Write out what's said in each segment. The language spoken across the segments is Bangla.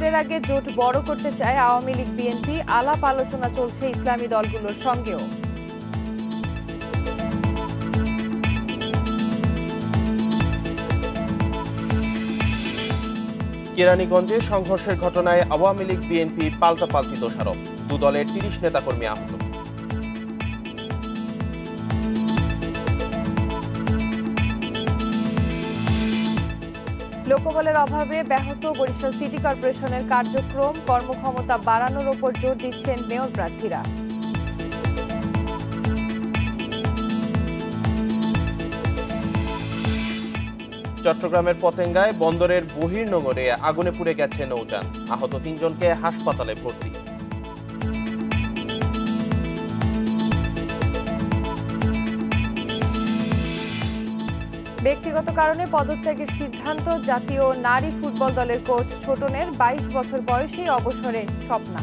ভোটের আগে জোট বড় করতে চায় আওয়ামী লীগ বিএনপি, আলাপ আলোচনা চলছে ইসলামী দলগুলোর সঙ্গেও। কেরানীগঞ্জে সংঘর্ষের ঘটনায় আওয়ামী লীগ বিএনপি পাল্টাপাল্টি দোষারোপ, দু দলের ৩০ নেতাকর্মী আহত। লোকবলের অভাবে ব্যাহত বরিশাল সিটি কর্পোরেশনের কার্যক্রম, কর্মক্ষমতা বাড়ানোর ওপর জোর দিচ্ছেন মেয়র প্রার্থীরা। চট্টগ্রামের পতেঙ্গায় বন্দরের বহির্নোঙরে আগুনে পুড়ে গেছে নৌযান, আহত ৩ জনকে হাসপাতালে ভর্তি। ব্যক্তিগত কারণে পদত্যাগের সিদ্ধান্ত জাতীয় নারী ফুটবল দলের কোচ ছোটনের, ২২ বছর বয়সেই অবসরে Swapna.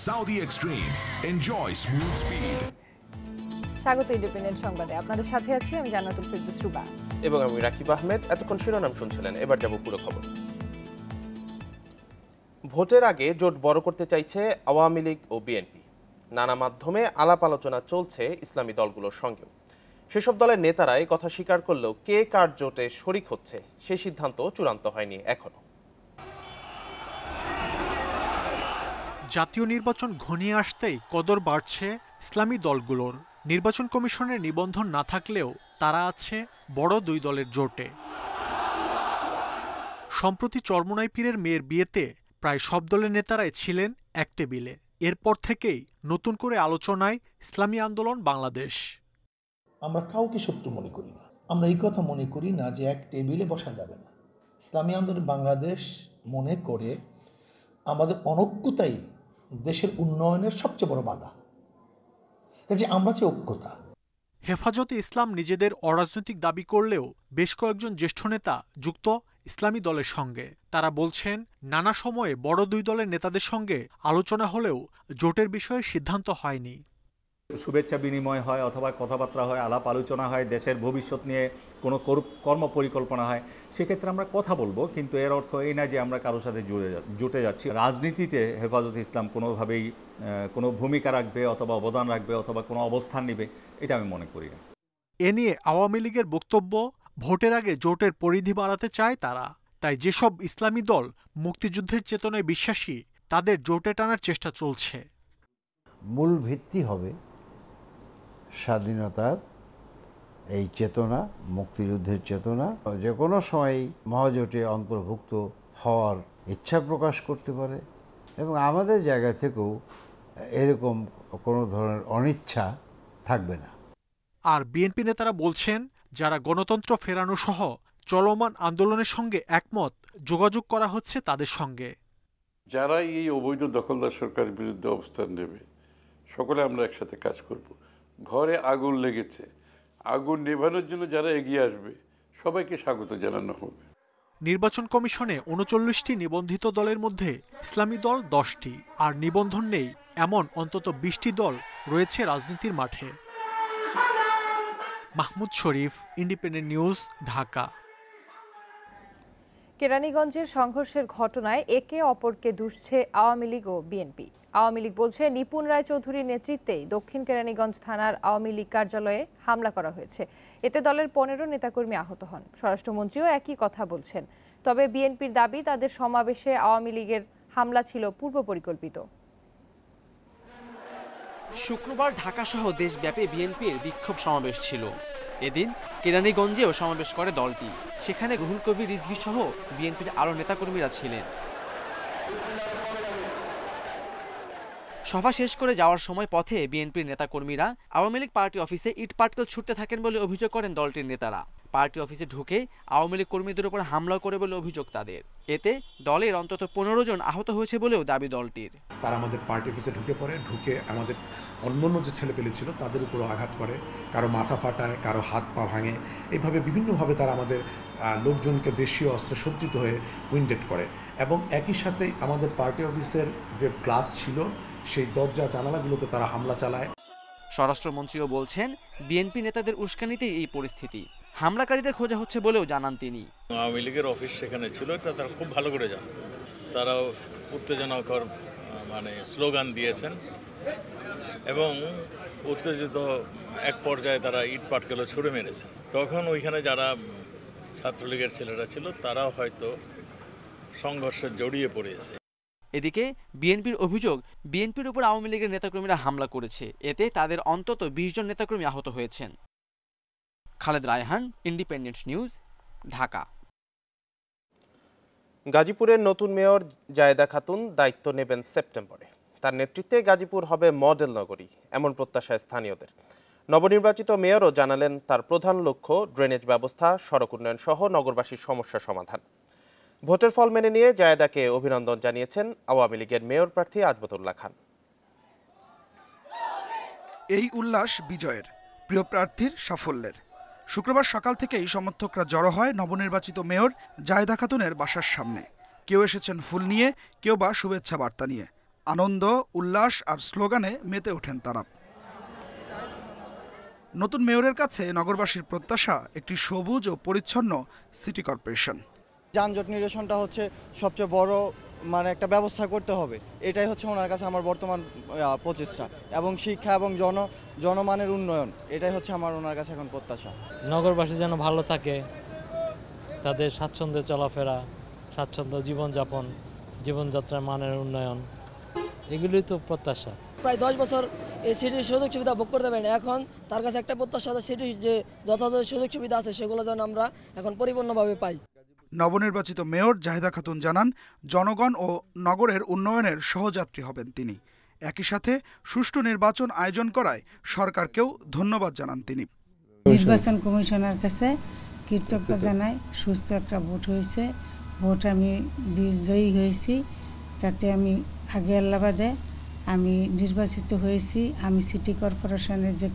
Saudi Extreme. Enjoy smooth speed. স্বাগত ইন্ডিপেন্ডেন্ট সংবাদে, আপনাদের সাথে আছি আমি জান্নাতুল ফেরদৌস রুবা এবং আমি রাকিব আহমেদ। এতক্ষণ শিরোনাম শুনছিলেন, এবার যাব পুরো খবর। ভোটের আগে জোট বড় করতে চাইছে আওয়ামী লীগ ও বিএনপি, নানা মাধ্যমে আলাপ আলোচনা চলছে ইসলামী দলগুলোর সঙ্গেও। সেসব দলের নেতারা এই কথা স্বীকার করলেও কে কার জোটে শরিক হচ্ছে সে সিদ্ধান্ত চূড়ান্ত হয়নি এখনো। জাতীয় নির্বাচন ঘনিয়ে আসতেই কদর বাড়ছে ইসলামী দলগুলোর। নির্বাচন কমিশনের নিবন্ধন না থাকলেও তারা আছে বড় দুই দলের জোটে। সম্প্রতি চরমোনাই পীরের মেয়ের বিয়েতে প্রায় সব দলের নেতারাই ছিলেন এক টেবিলে। এরপর থেকেই নতুন করে আলোচনায় ইসলামী আন্দোলন বাংলাদেশ। আমরা কাউকে শত্রু মনে করি না, আমরা এই কথা মনে করি না যে এক টেবিলে বসা যাবে না। ইসলামী আন্দোলন বাংলাদেশ মনে করে আমাদের অনৈক্যতাই দেশের উন্নয়নের সবচেয়ে বড় বাধা, কাজে আমরা চাই ঐক্যতা। হেফাজতে ইসলাম নিজেদের অরাজনৈতিক দাবি করলেও বেশ কয়েকজন জ্যেষ্ঠ নেতা যুক্ত ইসলামী দলের সঙ্গে। তারা বলছেন, নানা সময়ে বড় দুই দলের নেতাদের সঙ্গে আলোচনা হলেও জোটের বিষয়ে সিদ্ধান্ত হয়নি। শুভেচ্ছা বিনিময় হয় অথবা কথাবার্তা হয়, আলাপ আলোচনা হয়, দেশের ভবিষ্যৎ নিয়ে কোনো কর্ম পরিকল্পনা হয়, সেক্ষেত্রে আমরা কথা বলবো, কিন্তু এর অর্থ এই না যে আমরা কারোর সাথে জুটে যাচ্ছি। রাজনীতিতে হেফাজত ইসলাম কোনোভাবেই কোনো ভূমিকা রাখবে অথবা অবদান রাখবে অথবা কোনো অবস্থান নেবে, এটা আমি মনে করি না। এ নিয়ে আওয়ামী লীগের বক্তব্য, ভোটের আগে জোটের পরিধি বাড়াতে চায় তারা। তাই যেসব ইসলামী দল মুক্তিযুদ্ধের চেতনায় বিশ্বাসী তাদের জোটে টানার চেষ্টা চলছে। মূল ভিত্তি হবে স্বাধীনতার এই চেতনা, মুক্তিযুদ্ধের চেতনা। যে কোনো সময় মহাজোটে অন্তর্ভুক্ত হওয়ার ইচ্ছা প্রকাশ করতে পারে এবং আমাদের জায়গা থেকেও এরকম কোনো ধরনের অনিচ্ছা থাকবে না। আর বিএনপি নেতারা বলছেন, যারা গণতন্ত্র ফেরানো সহ চলমান আন্দোলনের সঙ্গে একমত, যোগাযোগ করা হচ্ছে তাদের সঙ্গে। যারা এই অবৈধ দখলদার সরকারের বিরুদ্ধে অবস্থান নেবে, সকলে আমরা একসাথে কাজ করব। ঘরে আগুন লেগেছে, আগুন নেভানোর জন্য যারা এগিয়ে আসবে সবাইকে স্বাগত জানানো হবে। নির্বাচন কমিশনে ৩৯টি নিবন্ধিত দলের মধ্যে ইসলামী দল ১০টি, আর নিবন্ধন নেই এমন অন্তত ২০টি দল রয়েছে রাজনীতির মাঠে। মাহমুদ শরীফ, ইন্ডিপেন্ডেন্ট নিউজ, ঢাকা। কেরানীগঞ্জের সংঘর্ষের ঘটনায় একে অপরকে দুষছে আওয়ামী লীগ ও বিএনপি। আওয়ামী লীগ বলছে, নিপুণ রায় চৌধুরীর নেতৃত্বে দক্ষিণ কেরানীগঞ্জ থানার আওয়ামী লীগ কার্যালয়ে হামলা করা হয়েছে। এতে দলের ১৫ নেতাকর্মী আহত হন। স্বরাষ্ট্রমন্ত্রীও একই কথা বলছেন। তবে বিএনপির দাবি, তাদের সমাবেশে আওয়ামী লীগের হামলা ছিল পূর্ব পরিকল্পিত। শুক্রবার ঢাকাসহ দেশব্যাপী বিএনপির বিক্ষোভ সমাবেশ ছিল। এদিন কেরানীগঞ্জেও সমাবেশ করে দলটি। সেখানে রুহুল কবির রিজভী সহ বিএনপির আরও নেতাকর্মীরা ছিলেন। সভা শেষ করে যাওয়ার সময় পথে বিএনপির নেতাকর্মীরা আওয়ামী লীগ পার্টি অফিসে ইট পাটকেল ছুটতে থাকেন বলে অভিযোগ করেন দলটির নেতারা। পার্টি অফিসে ঢুকে আওয়ামী লীগ কর্মীদের উপর হামলা করে বলে অভিযোগ তাদের। এতে দলের অন্তত ১৫ জন আহত হয়েছে বলেও দাবি দলটির। তারা আমাদের পার্টি অফিসে ঢুকে আমাদের অন্যান্য যে ছেলেপেলে ছিল তাদের উপরও আঘাত করে, কারো মাথা ফাটায়, কারো হাত পা ভাঙে। এইভাবে বিভিন্নভাবে তারা আমাদের লোকজনকে দেশীয় অস্ত্রে সজ্জিত হয়ে উইন্ডেড করে এবং একই সাথে আমাদের পার্টি অফিসের যে গ্লাস ছিল সেই দরজা জানালাগুলোতে তারা হামলা চালায়। স্বরাষ্ট্রমন্ত্রীও বলছেন বিএনপি নেতাদের উস্কানিতেই এই পরিস্থিতি। হামলাকারীদের খোঁজা হচ্ছে বলেও জানান তিনি। আওয়ামী লীগের অফিস সেখানে ছিল, এটা তারা খুব ভালো করে জানত। তারাও উত্তেজনাকর স্লোগান দিয়েছেন এবং উত্তেজিত এক পর্যায়ে তারা ইট পাটকেলও ছুড়ে মেরেছেন। তখন ওইখানে যারা ছাত্রলীগের ছেলেরা ছিল তারাও হয়তো সংঘর্ষে জড়িয়ে পড়েছে। এদিকে বিএনপির অভিযোগ, বিএনপির উপর আওয়ামী লীগের নেতাকর্মীরা হামলা করেছে, এতে তাদের অন্তত 20 জন নেতাকর্মী আহত হয়েছেন। Khaled Raihan, independent news, Dhaka. গাজীপুরের নতুন মেয়র জায়েদা খাতুন দায়িত্ব নেবেন সেপ্টেম্বরে। তার নেতৃত্বে গাজীপুর হবে মডেল নগরী, এমন প্রত্যাশা স্থানীয়দের। নবনির্বাচিত মেয়রও জানালেন তার প্রধান লক্ষ্য ড্রেনেজ ব্যবস্থা, সড়ক উন্নয়ন সহ নগরবাসীর সমস্যা সমাধান। ভোটের ফল মেনে নিয়ে জায়েদাকে অভিনন্দন জানিয়েছেন আওয়ামী লীগের মেয়র প্রার্থী আজমতুল্লাহ খান। এই উল্লাস বিজয়ের, প্রিয় প্রার্থীর সাফল্যের। শুক্রবার সকাল থেকেই সমর্থকরা জড়ো হয় নবনির্বাচিত মেয়র জায়েদা খাতুনের বাসার সামনে। কেউ এসেছেন ফুল নিয়ে, কেউ বা শুভেচ্ছা বার্তা নিয়ে। আনন্দ, উল্লাস আর স্লোগানে মেতে ওঠেন তারা। নতুন মেয়রের কাছে নগরবাসীর প্রত্যাশা একটি সবুজ ও পরিচ্ছন্ন সিটি কর্পোরেশন। যানজট নিরসনটা হচ্ছে সবচেয়ে বড় একটা ব্যবস্থা করতে হবে, এটাই হচ্ছে ওনার কাছে আমার বর্তমান প্রচেষ্টা। এবং শিক্ষা এবং জনমানের উন্নয়ন, এটাই হচ্ছে আমার ওনার কাছে এখন প্রত্যাশা। নগরবাসী যেন ভালো থাকে, তাদের স্বাচ্ছন্দ্যে চলাফেরা, স্বাচ্ছন্দ্য জীবনযাপন, জীবনযাত্রার মানের উন্নয়ন, এগুলোই তো প্রত্যাশা। প্রায় 10 বছর এই সিটির সুযোগ সুবিধা ভোগ করতে পারেন, এখন তার কাছে একটা প্রত্যাশা, সিটির যে যথাযথ সুযোগ সুবিধা আছে সেগুলো যেন আমরা এখন পরিপূর্ণভাবে পাই। নবনির্বাচিত মেয়র জাহেদা খাতুন জানান, জনগণ ও নগরের উন্নয়নের সহযাত্রী হবেন তিনি। একই সাথে সুষ্ঠু নির্বাচন আয়োজন করায় সরকারকেও ধন্যবাদ জানান তিনি। নির্বাচন কমিশনের কাছে কৃতজ্ঞতা জানাই। সুস্থ একটা ভোট হয়েছে, ভোট আমি বিজয়ী হয়েছি, তাতে আমি আগে আল্লাবাদে আমি নির্বাচিত হয়েছি। আমি সিটি কর্পোরেশনের যে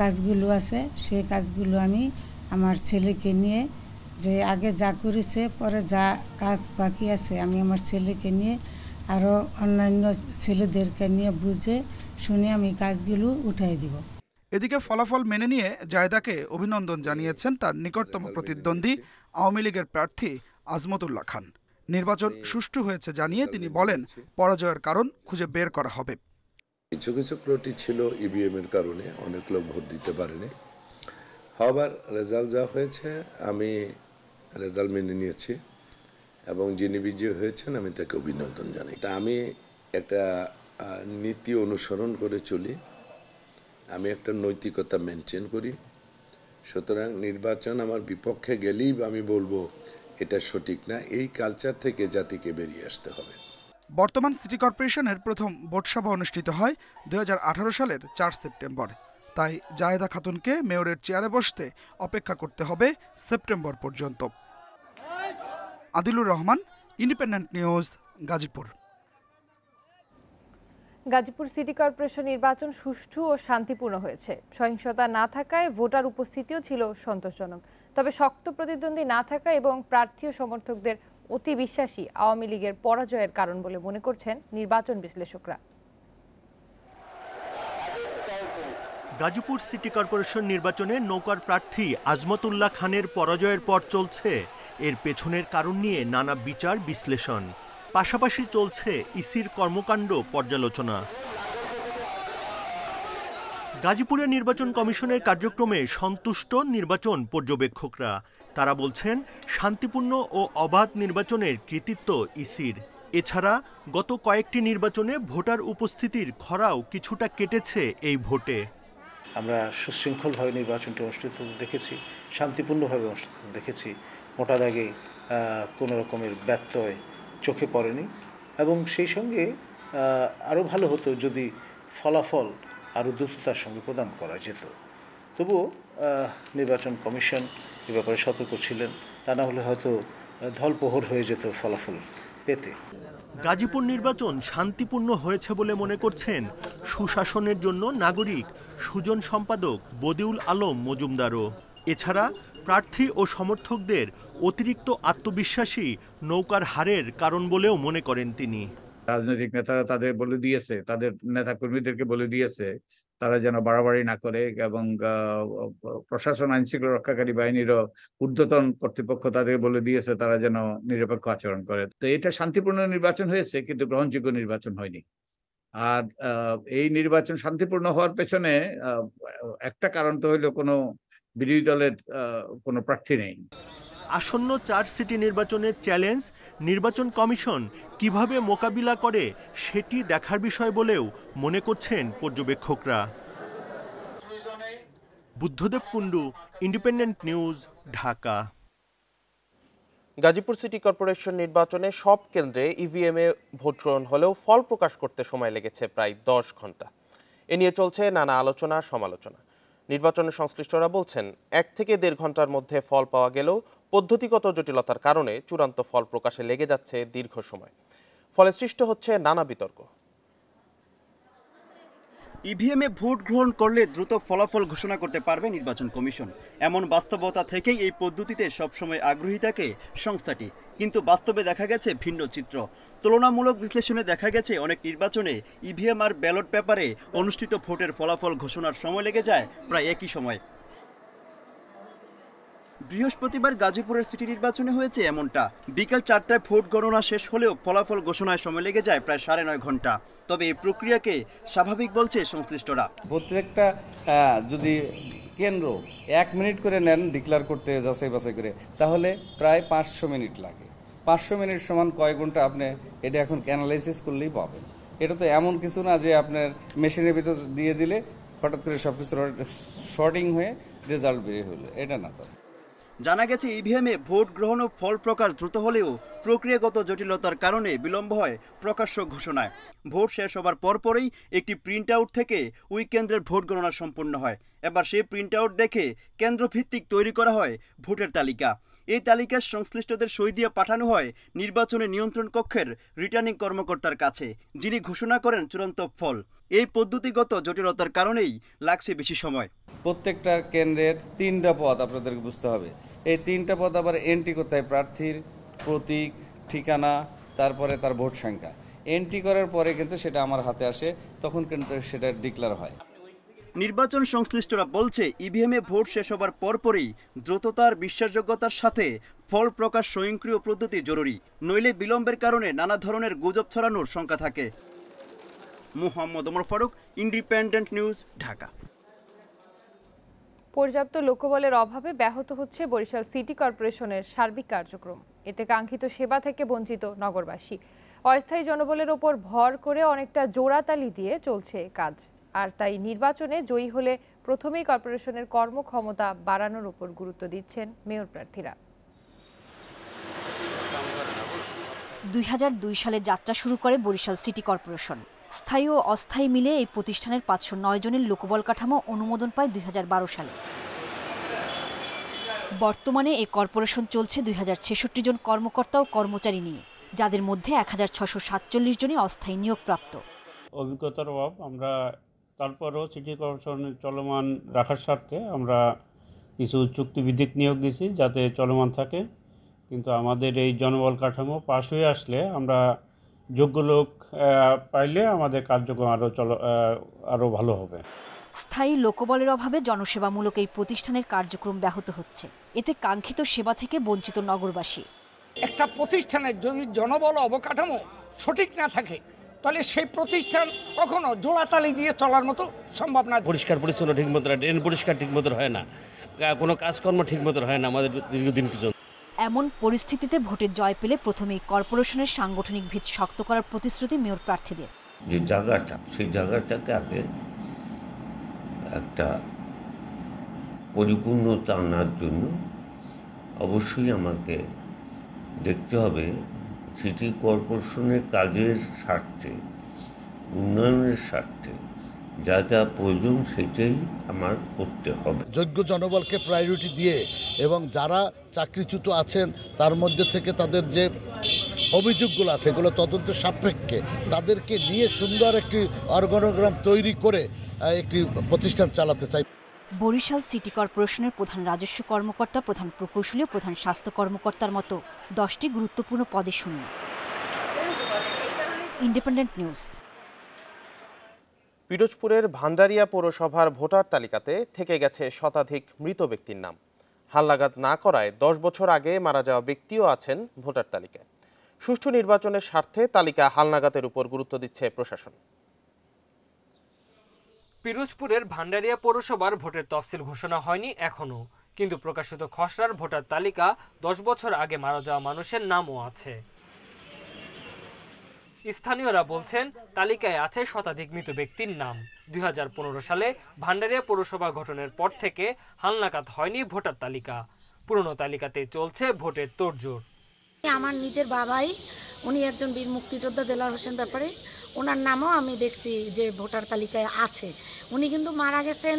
কাজগুলো আছে সেই কাজগুলো আমি আমার ছেলেকে নিয়ে, যে আগে যা করেছে পরে যা কাজ বাকি আছে, আমি আমার ছেলেকে নিয়ে আরও অন্যান্য ছেলেদেরকে নিয়ে বুঝে শুনে আমি কাজগুলো উঠাই দিব। এদিকে ফলাফল মেনে নিয়ে জায়েদাকে অভিনন্দন জানিয়েছেন তার নিকটতম প্রতিদ্বন্দ্বী আওয়ামী লীগের প্রার্থী আজমতুল্লাহ খান। নির্বাচন সুষ্ঠু হয়েছে জানিয়ে তিনি বলেন, পরাজয়ের কারণ খুঁজে বের করা হবে। কিছু কিছু ত্রুটি ছিল ইভিএম এর কারণে, অনেক লোক ভোট দিতে পারেনি। হবার রেজাল্ট যা হয়েছে আমি রেজাল্ট মেনে নিয়েছি এবং যিনি বিজয়ী হয়েছেন আমি তাকে অভিনন্দন জানাই। তা আমি একটা নীতি অনুসরণ করে চলি, আমি একটা নৈতিকতা মেনটেন করি। সুতরাং নির্বাচন আমার বিপক্ষে গেলেই আমি বলবো এটা সঠিক না। এই কালচার থেকে জাতিকে বেরিয়ে আসতে হবে। বর্তমান সিটি কর্পোরেশনের প্রথম ভোট সভা অনুষ্ঠিত হয় 2018 সালের 4 সেপ্টেম্বর। তাই জায়েদা খাতুনকে মেয়রের চেয়ারে বসতে অপেক্ষা করতে হবে সেপ্টেম্বর পর্যন্ত। Adilur Rahman, independent news, Gazipur. Gazipur city corporation নির্বাচন সুষ্ঠু ও শান্তিপূর্ণ হয়েছে। সহিংসতা না থাকায় ভোটার উপস্থিতিও ছিল সন্তোষজনক। তবে শক্ত প্রতিদ্বন্দ্বী না থাকা এবং প্রার্থী ও সমর্থকদের অতি বিশ্বাসী আওয়ামী লীগের পরাজয়ের কারণ বলে মনে করছেন নির্বাচন বিশ্লেষকরা। গাজীপুর সিটি কর্পোরেশন নির্বাচনে নৌকার প্রার্থী আজমতুল্লাহ খানের পরাজয়ের পর চলছে এর পেছনের কারণ নিয়ে নানা বিচার বিশ্লেষণ। পাশাপাশি চলছে ইসির কর্মকাণ্ড পর্যালোচনা। গাজীপুরের নির্বাচন কমিশনের কার্যক্রমে সন্তুষ্ট নির্বাচন পর্যবেক্ষকরা। তারা বলছেন শান্তিপূর্ণ ও অবাধ নির্বাচনের কৃতিত্ব ইসির। এছাড়া গত কয়েকটি নির্বাচনে ভোটার উপস্থিতির খরাও কিছুটা কেটেছে এই ভোটে। আমরা সুশৃঙ্খলভাবে নির্বাচনটি অনুষ্ঠিত দেখেছি, শান্তিপূর্ণভাবে অনুষ্ঠিত দেখেছি। মোটা দাগে কোনো রকমের ব্যত্যয় চোখে পড়েনি এবং সেই সঙ্গে আরও ভালো হতো যদি ফলাফল আরও দ্রুততার সঙ্গে প্রদান করা যেত। তবুও নির্বাচন কমিশন এ ব্যাপারে সতর্ক ছিলেন, তা না হলে হয়তো ধলপোহর হয়ে যেত ফলাফল পেতে। গাজীপুর নির্বাচন শান্তিপূর্ণ হয়েছে বলে মনে করছেন সুশাসনের জন্য নাগরিক সুজন সম্পাদক বদিউল আলম মজুমদারও। এছাড়া প্রার্থী ও সমর্থকদের অতিরিক্ত আত্মবিশ্বাসী নৌকার হারের কারণ বলেও মনে করেন তিনি। রাজনৈতিক নেতারা তাদের বলে দিয়েছে, তাদের নেতা কর্মীদেরকে বলে দিয়েছে তারা যেন বাড়াবাড়ি না করে, এবং প্রশাসন আইনশৃঙ্খলা রক্ষাকারী বাহিনীরও ঊর্ধ্বতন কর্তৃপক্ষ তাদের বলে দিয়েছে তারা যেন নিরপেক্ষ আচরণ করে। তো এটা শান্তিপূর্ণ নির্বাচন হয়েছে, কিন্তু গ্রহণযোগ্য নির্বাচন হয়নি। আর এই নির্বাচন শান্তিপূর্ণ হওয়ার পেছনে একটা কারণ তো হইলো কোনো বিরোধী দলের কোনো প্রার্থী নেই। আসন্ন 4 সিটি নির্বাচনের চ্যালেঞ্জ নির্বাচন কমিশন কিভাবে মোকাবিলা করে সেটি দেখার বিষয় বলেও মনে করছেন পর্যবেক্ষকরা। Buddhadeb Kundu, Independent news, Dhaka. Gazipur city corporation নির্বাচনে সব কেন্দ্রে ইভিএমে ভোট গ্রহণ হলেও ফল প্রকাশ করতে সময় লেগেছে প্রায় 10 ঘন্টা। এ নিয়ে চলছে নানা আলোচনা সমালোচনা। নির্বাচনের সংশ্লিষ্টরা বলছেন 1 থেকে 1.5 ঘন্টার মধ্যে ফল পাওয়া গেলেও পদ্ধতিগত জটিলতার কারণে চূড়ান্ত ফল প্রকাশে লেগে যাচ্ছে দীর্ঘ সময়। ফলে সৃষ্টি হচ্ছে নানা বিতর্ক। ইভিএমে ভোট গ্রহণ করলে দ্রুত ফলাফল ঘোষণা করতে পারবে নির্বাচন কমিশন, এমন বাস্তবতা থেকেই এই পদ্ধতিতে সবসময় আগ্রহী থাকে সংস্থাটি। কিন্তু বাস্তবে দেখা গেছে ভিন্ন চিত্র। তুলনামূলক বিশ্লেষণে দেখা গেছে অনেক নির্বাচনে ইভিএম আর ব্যালট পেপারে অনুষ্ঠিত ভোটের ফলাফল ঘোষণার সময় লেগে যায় প্রায় একই সময়। বৃহস্পতিবার গাজীপুরের সিটি নির্বাচনে হয়েছে এমনটা। বিকাল 4টায় ভোট গণনা শেষ হলেও ফলাফল ঘোষণায় সময় লেগে যায় প্রায় 9.5 ঘন্টা। তবে এই প্রক্রিয়াকে স্বাভাবিক বলছে সংশ্লিষ্টরা। প্রত্যেকটা যদি কেন্দ্র 1 মিনিট করে নেন ডিক্লেয়ার করতে যাচাই বাছাই করে, তাহলে প্রায় 500 মিনিট লাগে। 500 মিনিট সমান কয় ঘন্টা আপনি এটা এখন অ্যানালাইসিস করলেই পাবেন। এটা তো এমন কিছু না যে আপনার মেশিনের ভিতর দিয়ে দিলে হঠাৎ করে সবকিছু শর্টিং হয়ে রেজাল্ট বেরিয়ে হলো, এটা না। তো জানা গেছে ইভিএমে ভোট গ্রহণ ও ফল প্রকাশ দ্রুত হলেও প্রক্রিয়াগত জটিলতার কারণে বিলম্ব হয় প্রকাশ্য ঘোষণায়। ভোট শেষ হবার পরপরই একটি প্রিন্ট আউট থেকে ওই কেন্দ্রের ভোট গণনা সম্পন্ন হয়। এবার সেই প্রিন্ট আউট দেখে কেন্দ্রভিত্তিক তৈরি করা হয় ভোটের তালিকা। এই তালিকার সংশ্লিষ্টদের সই দিয়ে পাঠানো হয় নির্বাচনের নিয়ন্ত্রণ কক্ষের রিটার্নিং কর্মকর্তার কাছে, যিনি ঘোষণা করেন চূড়ান্ত ফল। এই পদ্ধতিগত জটিলতার কারণেই লাগছে বেশি সময়। প্রত্যেকটা কেন্দ্রের 3টা পদ আপনাদেরকে বুঝতে হবে। এই 3টা পদ আবার এন্ট্রি করতে হয়, প্রার্থীর প্রতীক, ঠিকানা, তারপরে তার ভোট সংখ্যা। এন্ট্রি করার পরে কিন্তু সেটা আমার হাতে আসে, তখন কিন্তু সেটা ডিক্লেয়ার হয়। নির্বাচন সংশ্লিষ্টরা বলছে ইভিএমে ভোট শেষ হবার পরপরই দ্রুততার বিশ্বাসযোগ্যতার সাথে ফল প্রকাশ স্বয়ংক্রিয় পদ্ধতি জরুরি, নইলে বিলম্বের কারণে নানা ধরনের গুজব ছড়ানোর শঙ্কা থাকে। Muhammad Omar Faruk, independent news, Dhaka. পর্যাপ্ত লোকবলের অভাবে ব্যাহত হচ্ছে বরিশাল সিটি কর্পোরেশনের সার্বিক কার্যক্রম। এতে কাঙ্ক্ষিত সেবা থেকে বঞ্চিত নগরবাসী। অস্থায়ী জনবলের ওপর ভর করে অনেকটা জোড়াতালি দিয়ে চলছে কাজ। আর তাই নির্বাচনে জয়ী হলে প্রথমেই কর্পোরেশনের কর্মক্ষমতা বাড়ানোর উপর গুরুত্ব দিচ্ছেন মেয়র প্রার্থীরা। 2002 সালে যাত্রা শুরু করে বরিশাল সিটি কর্পোরেশন। স্থায়ী ও অস্থায়ী মিলে এই প্রতিষ্ঠানের 509 জনের লোকবল কাঠামো অনুমোদন পায় 2012 সালে। বর্তমানে এই কর্পোরেশন চলছে 2066 জন কর্মকর্তা ও কর্মচারী নিয়ে, যাদের মধ্যে 1647 জনই অস্থায়ী নিয়োগপ্রাপ্ত। অভিজ্ঞতার অভাব, আমরা তারপরও সিটি কর্পোরেশনের চলমান রাখার স্বার্থে আমরা কিছু চুক্তিভিত্তিক নিয়োগ দিয়েছি যাতে চলমান থাকে। কিন্তু আমাদের এই জনবল কাঠামো পাশ হয়ে আসলে আমরা যোগ্য লোক পাইলে আমাদের কার্যক্রম আরও ভালো হবে। স্থায়ী লোকবলের অভাবে জনসেবামূলক এই প্রতিষ্ঠানের কার্যক্রম ব্যাহত হচ্ছে। এতে কাঙ্ক্ষিত সেবা থেকে বঞ্চিত নগরবাসী। একটা প্রতিষ্ঠানের যদি জনবল অবকাঠামো সঠিক না থাকে তাহলে সেই প্রতিষ্ঠান কখনো জোড়াতালি দিয়ে চলার মতো সম্ভব না। পরিষ্কার পরিচ্ছন্ন ঠিক মতো, ড্রেন পরিষ্কার ঠিক মতো হয় না, কোনো কাজকর্ম ঠিক মতো হয় না আমাদের দীর্ঘদিন পর্যন্ত। এমন পরিস্থিতিতে ভোটের জয় পেলে প্রথমেই কর্পোরেশনের সাংগঠনিক ভিত শক্ত করার প্রতিশ্রুতি মেয়র প্রার্থীদের। যে জায়গাটা, সেই জায়গাটাকে আগে একটা পরিপূর্ণতা আনার জন্য অবশ্যই আমাকে দেখতে হবে সিটি কর্পোরেশনের কাজের স্বার্থে, উন্নয়নের স্বার্থে যা যা প্রয়োজন সেটাই আমার করতে হবে। যোগ্য জনবলকে প্রায়োরিটি দিয়ে এবং যারা চাকরিচ্যুত আছেন তার মধ্যে থেকে তাদের যে অভিযোগগুলো আছে সেগুলো তদন্ত সাপেক্ষে তাদেরকে নিয়ে সুন্দর একটি অর্গানোগ্রাম তৈরি করে একটি প্রতিষ্ঠান চালাতে চাই। বরিশাল সিটি কর্পোরেশনের প্রধান রাজস্ব কর্মকর্তা, প্রধান প্রকৌশলী ও প্রধান স্বাস্থ্য কর্মকর্তার মতো 10টি গুরুত্বপূর্ণ পদে শূন্য। Independent news. পিরোজপুরের ভান্ডারিয়া পৌরসভার ভোটার তালিকাতে থেকে গেছে শতাধিক মৃত ব্যক্তির নাম। হালনাগাদ না করায় 10 বছর আগে মারা যাওয়া ব্যক্তিও আছেন ভোটার তালিকায়। সুষ্ঠু নির্বাচনের স্বার্থে তালিকা হালনাগাদের উপর গুরুত্ব দিচ্ছে প্রশাসন। পিরোজপুরের ভান্ডারিয়া পৌরসভার ভোটের তফসিল ঘোষণা হয়নি এখনো, কিন্তু প্রকাশিত খসড়ার ভোটার তালিকা 10 বছর আগে মারা যাওয়া মানুষের নামও আছে। স্থানীয়রা বলছেন তালিকায় আছে শতাধিক মৃত ব্যক্তির নাম। 2015 সালে ভান্ডারিয়া পৌরসভা গঠনের পর থেকে হালনাগাদ হয়নি ভোটার তালিকা। পুরনো তালিকাতে চলছে ভোটের তোড়জোড়। আমার নিজের বাবাই, উনি একজন বীর মুক্তিযোদ্ধা দেলার হোসেন ব্যাপারে, ওনার নামও আমি দেখছি যে ভোটার তালিকায় আছে। উনি কিন্তু মারা গেছেন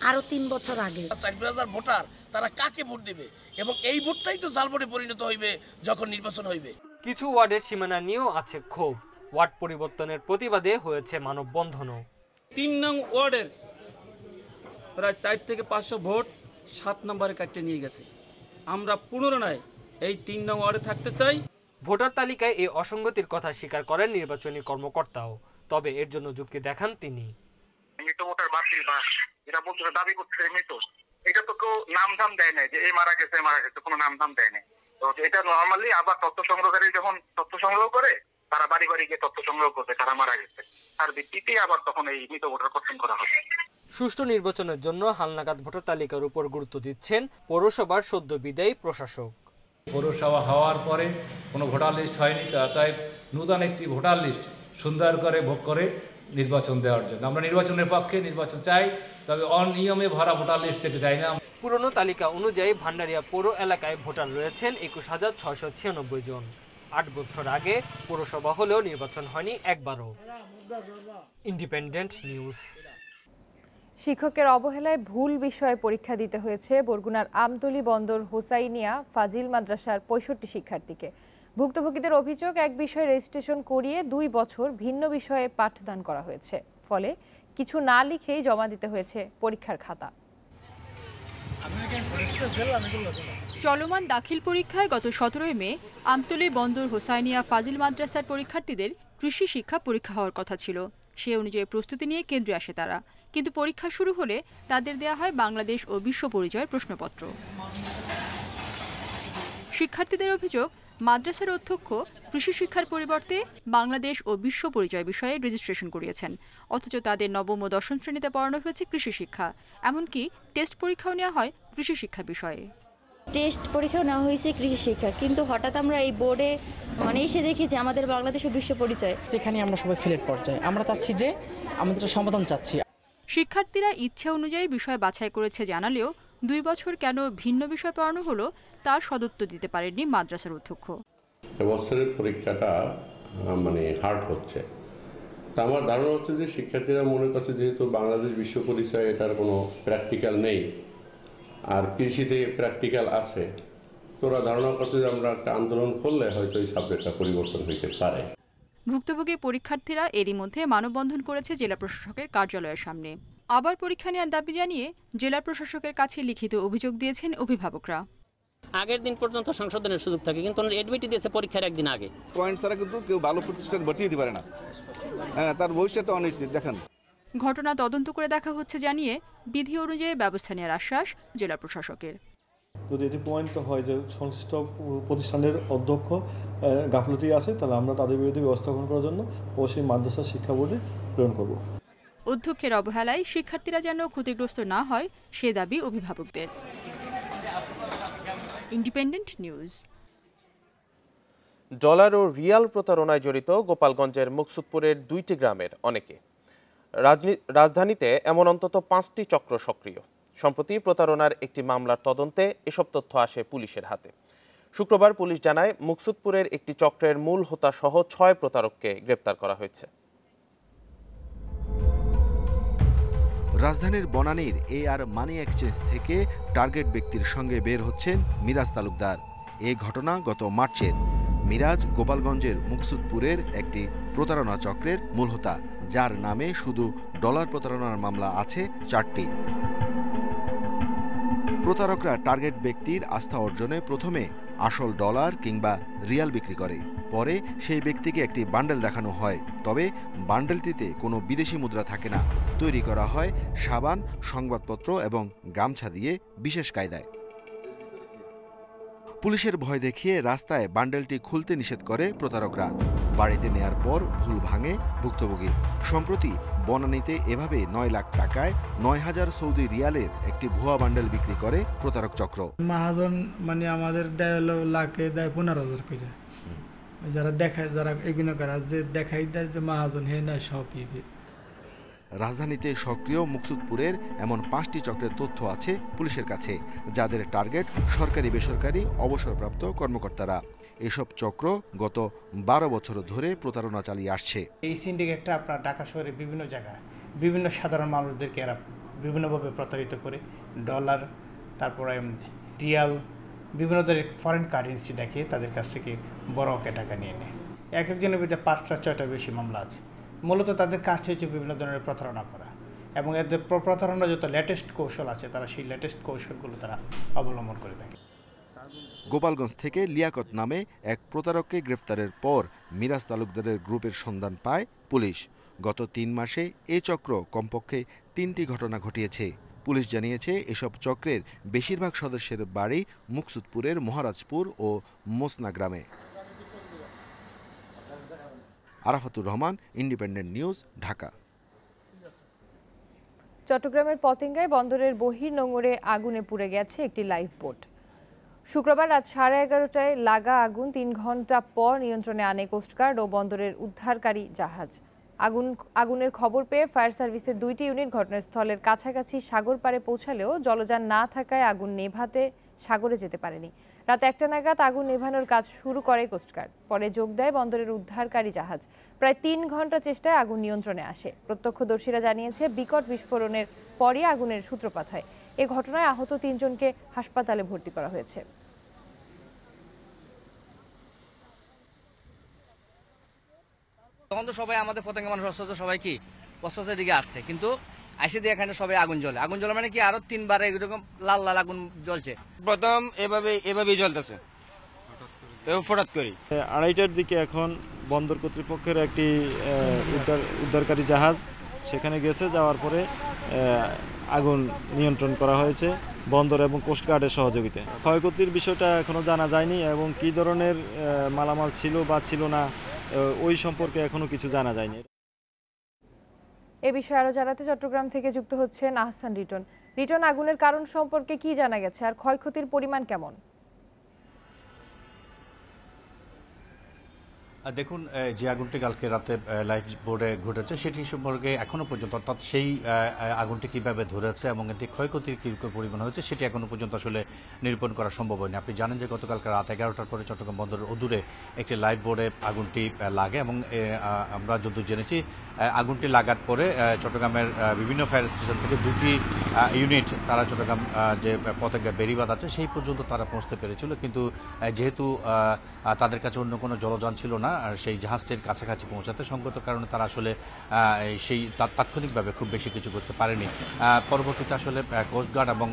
আরো 3 বছর আগে। 40,000 ভোটার, তারা কাকে ভোট দিবে এবং এই ভোটটাই তো জাল ভোটে পরিণত হইবে যখন নির্বাচন হইবে। কিছু ওয়ার্ডের সীমানা নিয়েও আছে ক্ষোভ। ওয়ার্ড পরিবর্তনের প্রতিবাদে হয়েছে মানববন্ধনও। 3 নং ওয়ার্ডের প্রায় 4 থেকে 500 ভোট 7 নম্বরে কাটতে নিয়ে গেছে। আমরা পুনরায় এই 3 নং ওয়ার্ডে থাকতে চাই। ভোটার তালিকায় এই অসঙ্গতির কথা স্বীকার করেন নির্বাচনী কর্মকর্তাও, তবে এর জন্য যুক্তি দেখান তিনি। মৃত ভোটার বাতিল বা এটা বলতে দাবি করছে মৃত, এটা তো কেউ নাম ধাম দেয় নাই যে এই মারা গেছে কোনো নাম ধাম দেয় নাই। তো এটা নর্মালি আবার তথ্য সংগ্রহকারী যখন তথ্য সংগ্রহ করে তারা বাড়ি বাড়ি গিয়ে তথ্য সংগ্রহ করবে কারা মারা গেছে, তার ভিত্তিতে আবার তখন এই মৃত ভোটার কর্তন করা হবে। সুষ্ঠু নির্বাচনের জন্য হালনাগাদ ভোটার তালিকার উপর গুরুত্ব দিচ্ছেন পৌরসভার সদ্য বিদায়ী প্রশাসক। পৌরসভা হওয়ার পরে কোনো ভোটার লিস্ট হয়নি, তাই নূতন একটি ভোটার লিস্ট সুন্দর করে ভোগ করে নির্বাচন দেওয়ার জন্য আমরা নির্বাচনের পক্ষে নির্বাচন চাই, তবে অনিয়মে ভরা ভোটার লিস্ট থেকে চাই না। পুরনো তালিকা অনুযায়ী ভান্ডারিয়া পৌর এলাকায় ভোটার রয়েছেন 21,696 জন। 8 বছর আগে পৌরসভা হলেও নির্বাচন হয়নি একবারও। Independent news. শিক্ষকের অবহেলায় ভুল বিষয়ে পরীক্ষা দিতে হয়েছে বরগুনার আমতলী বন্দর হোসাইনিয়া ফাজিল মাদ্রাসার 65 শিক্ষার্থীকে। ভুক্তভোগীদের অভিযোগ, এক বিষয়ে রেজিস্ট্রেশন করিয়ে 2 বছর ভিন্ন বিষয়ে পাঠদান করা হয়েছে, ফলে কিছু না লিখেই জমা দিতে হয়েছে পরীক্ষার খাতা। চলমান দাখিল পরীক্ষায় গত 17 মে আমতলী বন্দর হোসাইনিয়া ফাজিল মাদ্রাসার পরীক্ষার্থীদের কৃষি শিক্ষা পরীক্ষা হওয়ার কথা ছিল। সে অনুযায়ী প্রস্তুতি নিয়ে কেন্দ্রে আসে তারা, কিন্তু পরীক্ষা শুরু হলে তাদের দেয়া হয় বাংলাদেশ ও বিশ্ব পরিচয়ের প্রশ্নপত্র। শিক্ষার্থীদের অভিযোগ, মাদ্রাসার অধ্যক্ষ কৃষি শিক্ষার পরিবর্তে বাংলাদেশ ও বিশ্ব পরিচয় বিষয়ে রেজিস্ট্রেশন করিয়েছেন, অথচ তাদের নবম ও দশম শ্রেণীতে পড়ানো হয়েছে কৃষি শিক্ষা। এমনকি টেস্ট পরীক্ষাও নেওয়া হয় কৃষি শিক্ষা বিষয়ে। টেস্ট পরীক্ষাও নেওয়া হয়েছে কৃষি শিক্ষা, কিন্তু হঠাৎ আমরা এই বোর্ডে এসে দেখি যে আমাদের বাংলাদেশ ও বিশ্ব পরিচয়। যেখানে আমরা সবাই ফেলের পর্যায়ে, আমরা চাচ্ছি যে আমাদের সমাধান চাচ্ছি। শিক্ষার্থীরা ইচ্ছে অনুযায়ী বিষয় বাছাই করেছে জানালেও 2 বছর কেন ভিন্ন বিষয় পড়ানো হলো তার সদুত্তর দিতে পারেননি মাদ্রাসার অধ্যক্ষ। এবছরের পরীক্ষাটা হার্ড হচ্ছে, তা আমার ধারণা হচ্ছে যে শিক্ষার্থীরা মনে করছে যেহেতু বাংলাদেশ বিশ্ব পরিচয় এটার কোনো প্র্যাকটিক্যাল নেই আর কৃষিতে প্র্যাকটিক্যাল আছে, তোরা ধারণা করছে যে আমরা একটা আন্দোলন করলে হয়তো এই সাবজেক্টটা পরিবর্তন হতে পারে। ভুক্তভোগী পরীক্ষার্থীরা এরই মধ্যে মানববন্ধন করেছে জেলা প্রশাসকের কার্যালয়ের সামনে। আবার পরীক্ষা নেওয়ার দাবি জানিয়ে জেলা প্রশাসকের কাছে লিখিত অভিযোগ দিয়েছেন অভিভাবকরা। আগের দিন পর্যন্ত সংশোধনের সুযোগ থাকে, কিন্তু এডমিট দিয়েছে পরীক্ষার একদিন আগে। পয়েন্ট ছাড়া কিন্তু কেউ ভালো প্রতিষ্ঠান ভর্তি দিতে পারে না, তার ভবিষ্যৎটা অনিশ্চিত। দেখেন, ঘটনা তদন্ত করে দেখা হচ্ছে জানিয়ে বিধি অনুযায়ী ব্যবস্থা নেওয়ার আশ্বাস জেলা প্রশাসকের। যদি এটি প্রমাণিত হয় যে সংশ্লিষ্ট প্রতিষ্ঠানের অধ্যক্ষ গাফলতি আছে, তাহলে আমরা তাদের বিরুদ্ধে ব্যবস্থা গ্রহণ করার জন্য অবশ্যই মাদ্রাসা শিক্ষা বোর্ডে প্রেরণ করব। অধ্যক্ষের অবহেলায় শিক্ষার্থীরা যেন ক্ষতিগ্রস্ত না হয় সে দাবি অভিভাবকদের। Independent news. ডলার ও রিয়াল প্রতারণায় জড়িত গোপালগঞ্জের মুকসুদপুরের 2টি গ্রামের অনেকে। রাজধানীতে এমন অন্তত 5টি চক্র সক্রিয়। সম্প্রতি প্রতারণার একটি মামলার তদন্তে এসব তথ্য আসে পুলিশের হাতে। শুক্রবার পুলিশ জানায় মুকসুদপুরের একটি চক্রের মূল হোতা সহ 6 প্রতারককে গ্রেপ্তার করা হয়েছে। রাজধানীর বনানীর AR মানি এক্সচেঞ্জ থেকে টার্গেট ব্যক্তির সঙ্গে বের হচ্ছেন মিরাজ তালুকদার। এই ঘটনা গত মার্চের। মিরাজ গোপালগঞ্জের মুকসুদপুরের একটি প্রতারণা চক্রের মূল হোতা, যার নামে শুধু ডলার প্রতারণার মামলা আছে 4টি। প্রতারকরা টার্গেট ব্যক্তির আস্থা অর্জনে প্রথমে আসল ডলার কিংবা রিয়াল বিক্রি করে, পরে সেই ব্যক্তিকে একটি বান্ডেল দেখানো হয়, তবে বান্ডেলটিতে কোনো বিদেশি মুদ্রা থাকে না। তৈরি করা হয় সাবান, সংবাদপত্র এবং গামছা দিয়ে বিশেষ কায়দায়। পুলিশের ভয় দেখিয়ে রাস্তায় বান্ডেলটি খুলতে নিষেধ করে প্রতারকরা। বাড়িতে নেয়ার পর ভুল ভাঙে ভুক্তভোগী। সম্প্রতি বনানীতে এভাবে 9 লাখ টাকায় 9,000 সৌদি রিয়ালের একটি ভুয়া বান্ডেল বিক্রি করে প্রতারক চক্র। মহাজন মানে আমাদের দেয় হলো লাখে দেয় 15,000 করে। যারা দেখায়, যারা এগুলো করে, যে দেখাই দেয় যে মহাজন হে না সব ইয়ে। রাজধানীতে সক্রিয় মুকসুদপুরের এমন 5টি চক্রের তথ্য আছে পুলিশের কাছে, যাদের টার্গেট সরকারি বেসরকারি অবসরপ্রাপ্ত কর্মকর্তারা। এসব চক্র গত 12 বছর ধরে প্রতারণা চালিয়ে আসছে। এই সিন্ডিকেটটা আপনার ঢাকা শহরে বিভিন্ন জায়গায় বিভিন্ন সাধারণ মানুষদেরকে এরা বিভিন্নভাবে প্রতারিত করে। ডলার, তারপরে রিয়াল, বিভিন্ন ধরনের ফরেন কারেন্সি দেখিয়ে তাদের কাছ থেকে বড় অঙ্কের টাকা নিয়ে নেয়। একজনের ভিতরে 5টা-6টার বেশি মামলা আছে। মূলত তাদের কাজ হচ্ছে বিভিন্ন ধরনের প্রতারণা করা, এবং এদের প্রতারণা যত লেটেস্ট কৌশল আছে তারা সেই লেটেস্ট কৌশলগুলো তারা অবলম্বন করে থাকে। গোপালগঞ্জ থেকে লিয়াকত নামে এক প্রতারককে গ্রেফতারের পর মিরাজ তালুকদারের গ্রুপের সন্ধান পায় পুলিশ। গত 3 মাসে এ চক্র কমপক্ষে 3টি ঘটনা ঘটিয়েছে। পুলিশ জানিয়েছে এসব চক্রের বেশিরভাগ সদস্যের বাড়ি মুকসুদপুরের মহারাজপুর ও মোসনা গ্রামে। Arafatur Rahman, independent news, Dhaka. চট্টগ্রামের পতেঙ্গায় বন্দরের বহির্নোঙরে আগুনে পুড়ে গেছে একটি লাইফ বোট। শুক্রবার রাত 11:30টায় লাগা আগুন 3 ঘন্টা পর নিয়ন্ত্রণে আনে কোস্টগার্ড ও বন্দরের উদ্ধারকারী জাহাজ। আগুনের খবর পেয়ে ফায়ার সার্ভিসের 2টি ইউনিট ঘটনাস্থলের কাছাকাছি সাগর পাড়ে পৌঁছালেও জলযান না থাকায় আগুন নেভাতে সাগরে যেতে পারেনি। রাত 1টা নাগাদ আগুন নেভানোর কাজ শুরু করে কোস্টগার্ড। পরে যোগ দেয় বন্দরের উদ্ধারকারী জাহাজ। প্রায় 3 ঘন্টা চেষ্টায় আগুন নিয়ন্ত্রণে আসে। প্রত্যক্ষদর্শীরা জানিয়েছে বিকট বিস্ফোরণের পরই আগুনের সূত্রপাত হয়। এ ঘটনায় আহত 3 জনকে হাসপাতালে ভর্তি করা হয়েছে। তখন তো সবাই আমাদের পতেঙ্গা মানুষ অস্ত্র সবাই কি অস্ত্রের দিকে আসছে, কিন্তু আসে দিয়ে এখানে সবাই আগুন জ্বলে। আগুন জ্বলে মানে কি আরো 3বার এরকম লাল লাল আগুন জ্বলছে। প্রথম এভাবেই জ্বলতেছে হঠাৎ করে। 2:30টার দিকে এখন বন্দর কর্তৃপক্ষের একটি উদ্ধারকারী জাহাজ সেখানে গেছে। যাওয়ার পরে আগুন নিয়ন্ত্রণ করা হয়েছে বন্দর এবং কোস্টগার্ডের সহযোগিতায়। ক্ষয়ক্ষতির বিষয়টা এখনো জানা যায়নি এবং কি ধরনের মালামাল ছিল বা ছিল না ওই সম্পর্কে এখনো কিছু জানা যায়নি। এ বিষয়ে আরো জানাতে চট্টগ্রাম থেকে যুক্ত হচ্ছেন আহসান রিটন। রিটন, আগুনের কারণ সম্পর্কে কি জানা গেছে আর ক্ষয়ক্ষতির পরিমাণ কেমন? দেখুন, যে আগুনটি কালকে রাতে লাইফ বোর্ডে ঘটেছে সেটি সম্পর্কে এখনো পর্যন্ত, অর্থাৎ সেই আগুনটি কিভাবে ধরেছে এবং এটি ক্ষয়ক্ষতির কী পরিমাণ হয়েছে সেটি এখনো পর্যন্ত আসলে নিরূপণ করা সম্ভব হয়নি। আপনি জানেন যে গতকালকে রাত 11টার পরে চট্টগ্রাম বন্দরের অদূরে একটি লাইফ বোর্ডে আগুনটি লাগে এবং আমরা যতদূর জেনেছি আগুনটি লাগার পরে চট্টগ্রামের বিভিন্ন ফায়ার স্টেশন থেকে 2টি ইউনিট তারা চট্টগ্রাম যে পতেঙ্গা বেড়িবাঁধ আছে সেই পর্যন্ত তারা পৌঁছতে পেরেছিল, কিন্তু যেহেতু তাদের কাছে অন্য কোনো জলযান ছিল না সেই জাহাজটির কাছাকাছি পৌঁছাতে, সঙ্গত কারণে তারা আসলে সেই তাৎক্ষণিকভাবে খুব বেশি কিছু করতে পারেনি। পরবর্তীতে আসলে কোস্টগার্ড এবং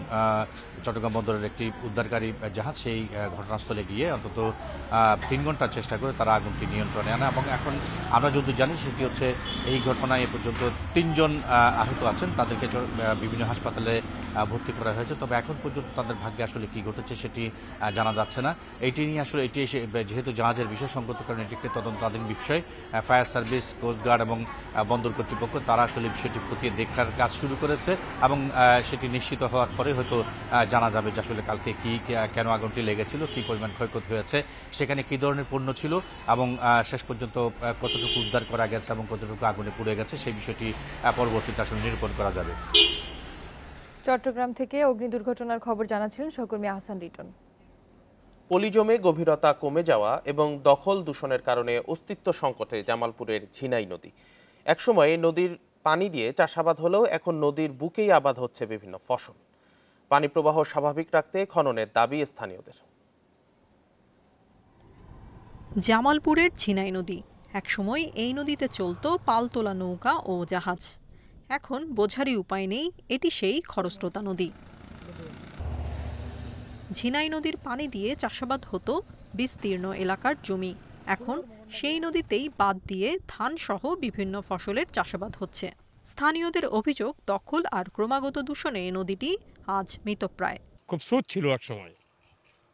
চট্টগ্রাম বন্দরের একটি উদ্ধারকারী জাহাজ সেই ঘটনাস্থলে গিয়ে অন্তত 3 ঘন্টার চেষ্টা করে তারা আগুনটি নিয়ন্ত্রণে আনে এবং এখন আমরা যদি জানি সেটি হচ্ছে এই ঘটনায় এ পর্যন্ত 3 জন আহত আছেন, তাদেরকে বিভিন্ন হাসপাতালে ভর্তি করা হয়েছে। তবে এখন পর্যন্ত তাদের ভাগ্যে আসলে কি ঘটেছে সেটি জানা যাচ্ছে না। এটি নিয়ে আসলে এটি যেহেতু জাহাজের বিষয়, সঙ্গত কারণে এটিকে তদন্তাধীন বিষয়। ফায়ার সার্ভিস, কোস্টগার্ড এবং বন্দর কর্তৃপক্ষ তারা আসলে বিষয়টি খতিয়ে দেখার কাজ শুরু করেছে এবং সেটি নিশ্চিত হওয়ার পরে হয়তো জানা যাবে যে আসলে কালকে কি কেন আগুনটি লেগেছিল, কি পরিমাণ ক্ষয়ক্ষতি হয়েছে, সেখানে কি ধরনের পণ্য ছিল এবং শেষ পর্যন্ত কতটুকু উদ্ধার করা গেছে এবং কতটুকু আগুনে পুড়ে গেছে সেই বিষয়টি পরবর্তীতে আসলে নিরূপণ করা যাবে। চট্টগ্রাম থেকে অগ্নি দুর্ঘটনার খবর জানাচ্ছিলেন সহকর্মী আহসান রিটন। পলি জমে গভীরতা কমে যাওয়া এবং দখল দূষণের কারণে অস্তিত্ব সংকটে জামালপুরের ঝিনাই নদী। একসময় নদীর পানি দিয়ে চাষাবাদ হলেও এখন নদীর বুকেই আবাদ হচ্ছে বিভিন্ন ফসল। পানি প্রবাহ স্বাভাবিক রাখতে খননের দাবি স্থানীয়দের। জামালপুরের ঝিনাই নদী, একসময় এই নদীতে চলত পালতোলা নৌকা ও জাহাজ। এখন বোঝারই উপায় নেই এটি সেই খরস্রোতা নদী। ঝিনাই নদীর পানি দিয়ে চাষাবাদ হতো বিস্তীর্ণ এলাকার জমি। এখন সেই নদীতেই বাঁধ দিয়ে ধান সহ বিভিন্ন ফসলের চাষাবাদ হচ্ছে। স্থানীয়দের অভিযোগ, দখল আর ক্রমাগত দূষণে নদীটি আজ মৃতপ্রায়। খুব স্রোত ছিল এক সময়,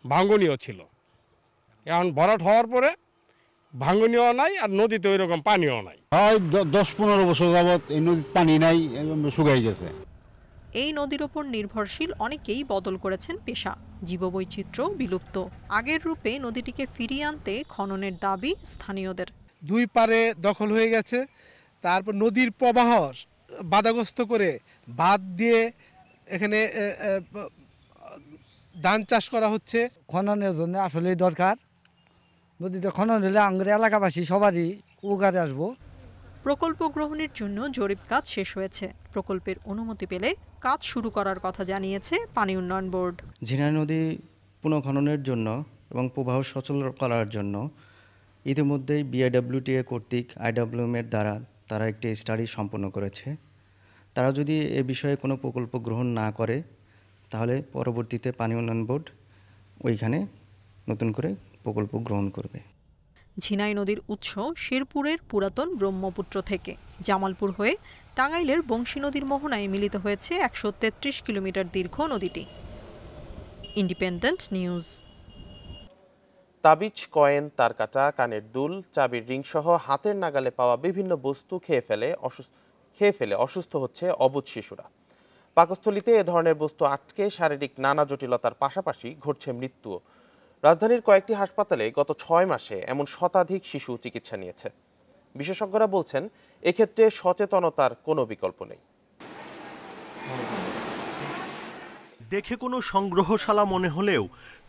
ভাঙ্গনীয় ছিল। এখন ভরাট হওয়ার পরে ভাঙ্গনীয় নাই, আর নদীতে ওই রকম পানিও নাই। 10-15 বছর যাবৎ এই নদীর পানি নাই, শুকাই গেছে। এই নদীর ওপর নির্ভরশীল অনেকেই বদল করেছেন পেশা। জীববৈচিত্র্য বিলুপ্ত। আগের রূপে নদীটিকে ফিরিয়ে আনতে খননের দাবি স্থানীয়দের। দুই পারে দখল হয়ে গেছে, তারপর নদীর প্রবাহ বাধাগ্রস্ত করে বাঁধ দিয়ে এখানে ধান চাষ করা হচ্ছে। খননের জন্য আসলেই দরকার। নদীটা খনন হলে আঙ্গুর এলাকাবাসী সবারই উপকারে আসবো। প্রকল্প গ্রহণের জন্য জরিপ কাজ শেষ হয়েছে। প্রকল্পের অনুমতি পেলে কাজ শুরু করার কথা জানিয়েছে পানি উন্নয়ন বোর্ড। ঝিনাই নদী পুনঃখননের জন্য এবং প্রবাহ সচল করার জন্য ইতিমধ্যেই বিআইডব্লিউটিএ কর্তৃক আইডব্লিউএম-এর দ্বারা তারা একটি স্টাডি সম্পন্ন করেছে। তারা যদি এ বিষয়ে কোনো প্রকল্প গ্রহণ না করে, তাহলে পরবর্তীতে পানি উন্নয়ন বোর্ড ওইখানে নতুন করে প্রকল্প গ্রহণ করবে। ঝিনাই নদীর উৎস শেরপুরের পুরাতন ব্রহ্মপুত্র থেকে জামালপুর হয়ে টাঙ্গাইলের বংশী নদীর মোহনায় মিলিত হয়েছে 133 কিলোমিটার দীর্ঘ নদীটি। Independent news. তাবিজ, কয়েন, তারকাটা, কানের দুল, চাবির রিং সহ হাতের নাগালে পাওয়া বিভিন্ন বস্তু খেয়ে ফেলে অসুস্থ হচ্ছে অবুঝ শিশুরা। পাকস্থলীতে এ ধরনের বস্তু আটকে শারীরিক নানা জটিলতার পাশাপাশি ঘটছে মৃত্যুও। রাজধানীর কয়েকটি হাসপাতালে গত 6 মাসে এমন শতাধিক শিশু চিকিৎসা নিয়েছে। বিশেষজ্ঞরা বলছেন, এক্ষেত্রে সচেতনতার কোনো বিকল্প নেই। দেখে কোনো সংগ্রহশালা মনে হলেও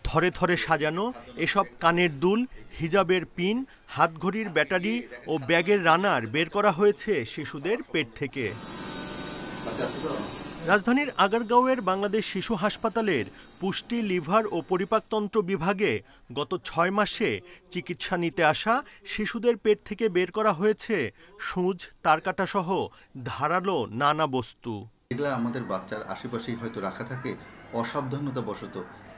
থরে থরে সাজানো এসব কানের দুল, হিজাবের পিন, হাতঘড়ির ব্যাটারি ও ব্যাগের রানার বের করা হয়েছে শিশুদের পেট থেকে। রাজধানীর আগারগাঁওয়ের বাংলাদেশ শিশু হাসপাতালের পুষ্টি, লিভার ও পরিপাকতন্ত্র বিভাগে গত 6 মাসে চিকিৎসা নিতে আসা শিশুদের পেট থেকে বের করা হয়েছে সূঁচ, তারকাটা সহ ধারালো নানা বস্তু। এগুলো আমাদের বাচ্চার আশেপাশেই হয়তো রাখা থাকে, অসাবধানতা বশত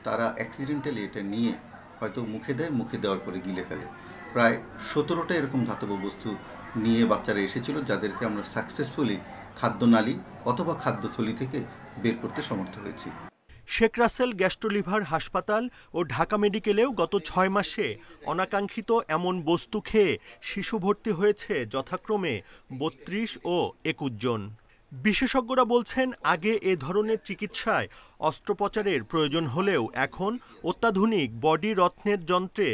তারা অ্যাক্সিডেন্টালি এটা নিয়ে হয়তো মুখে দেয়, মুখে দেওয়ার পরে গিলে ফেলে। প্রায় 17টা এরকম ধাতব বস্তু নিয়ে বাচ্চারা এসেছিল, যাদেরকে আমরা সাকসেসফুলি খাদ্যনালী অথবা খাদ্যথলি থেকে বের করতে সমর্থ হয়েছি। শেখ রাসেল গ্যাস্ট্রোলিভার হাসপাতাল ও ঢাকা মেডিকেলেও গত 6 মাসে অনাকাঙ্ক্ষিত এমন বস্তু খেয়ে শিশু ভর্তি হয়েছে যথাক্রমে 32 ও 21 জন। বিশেষজ্ঞরা বলছেন, আগে এ ধরনের চিকিৎসায় অস্ত্রোপচারের প্রয়োজন হলেও এখন অত্যাধুনিক বডি রত্নের যন্ত্রে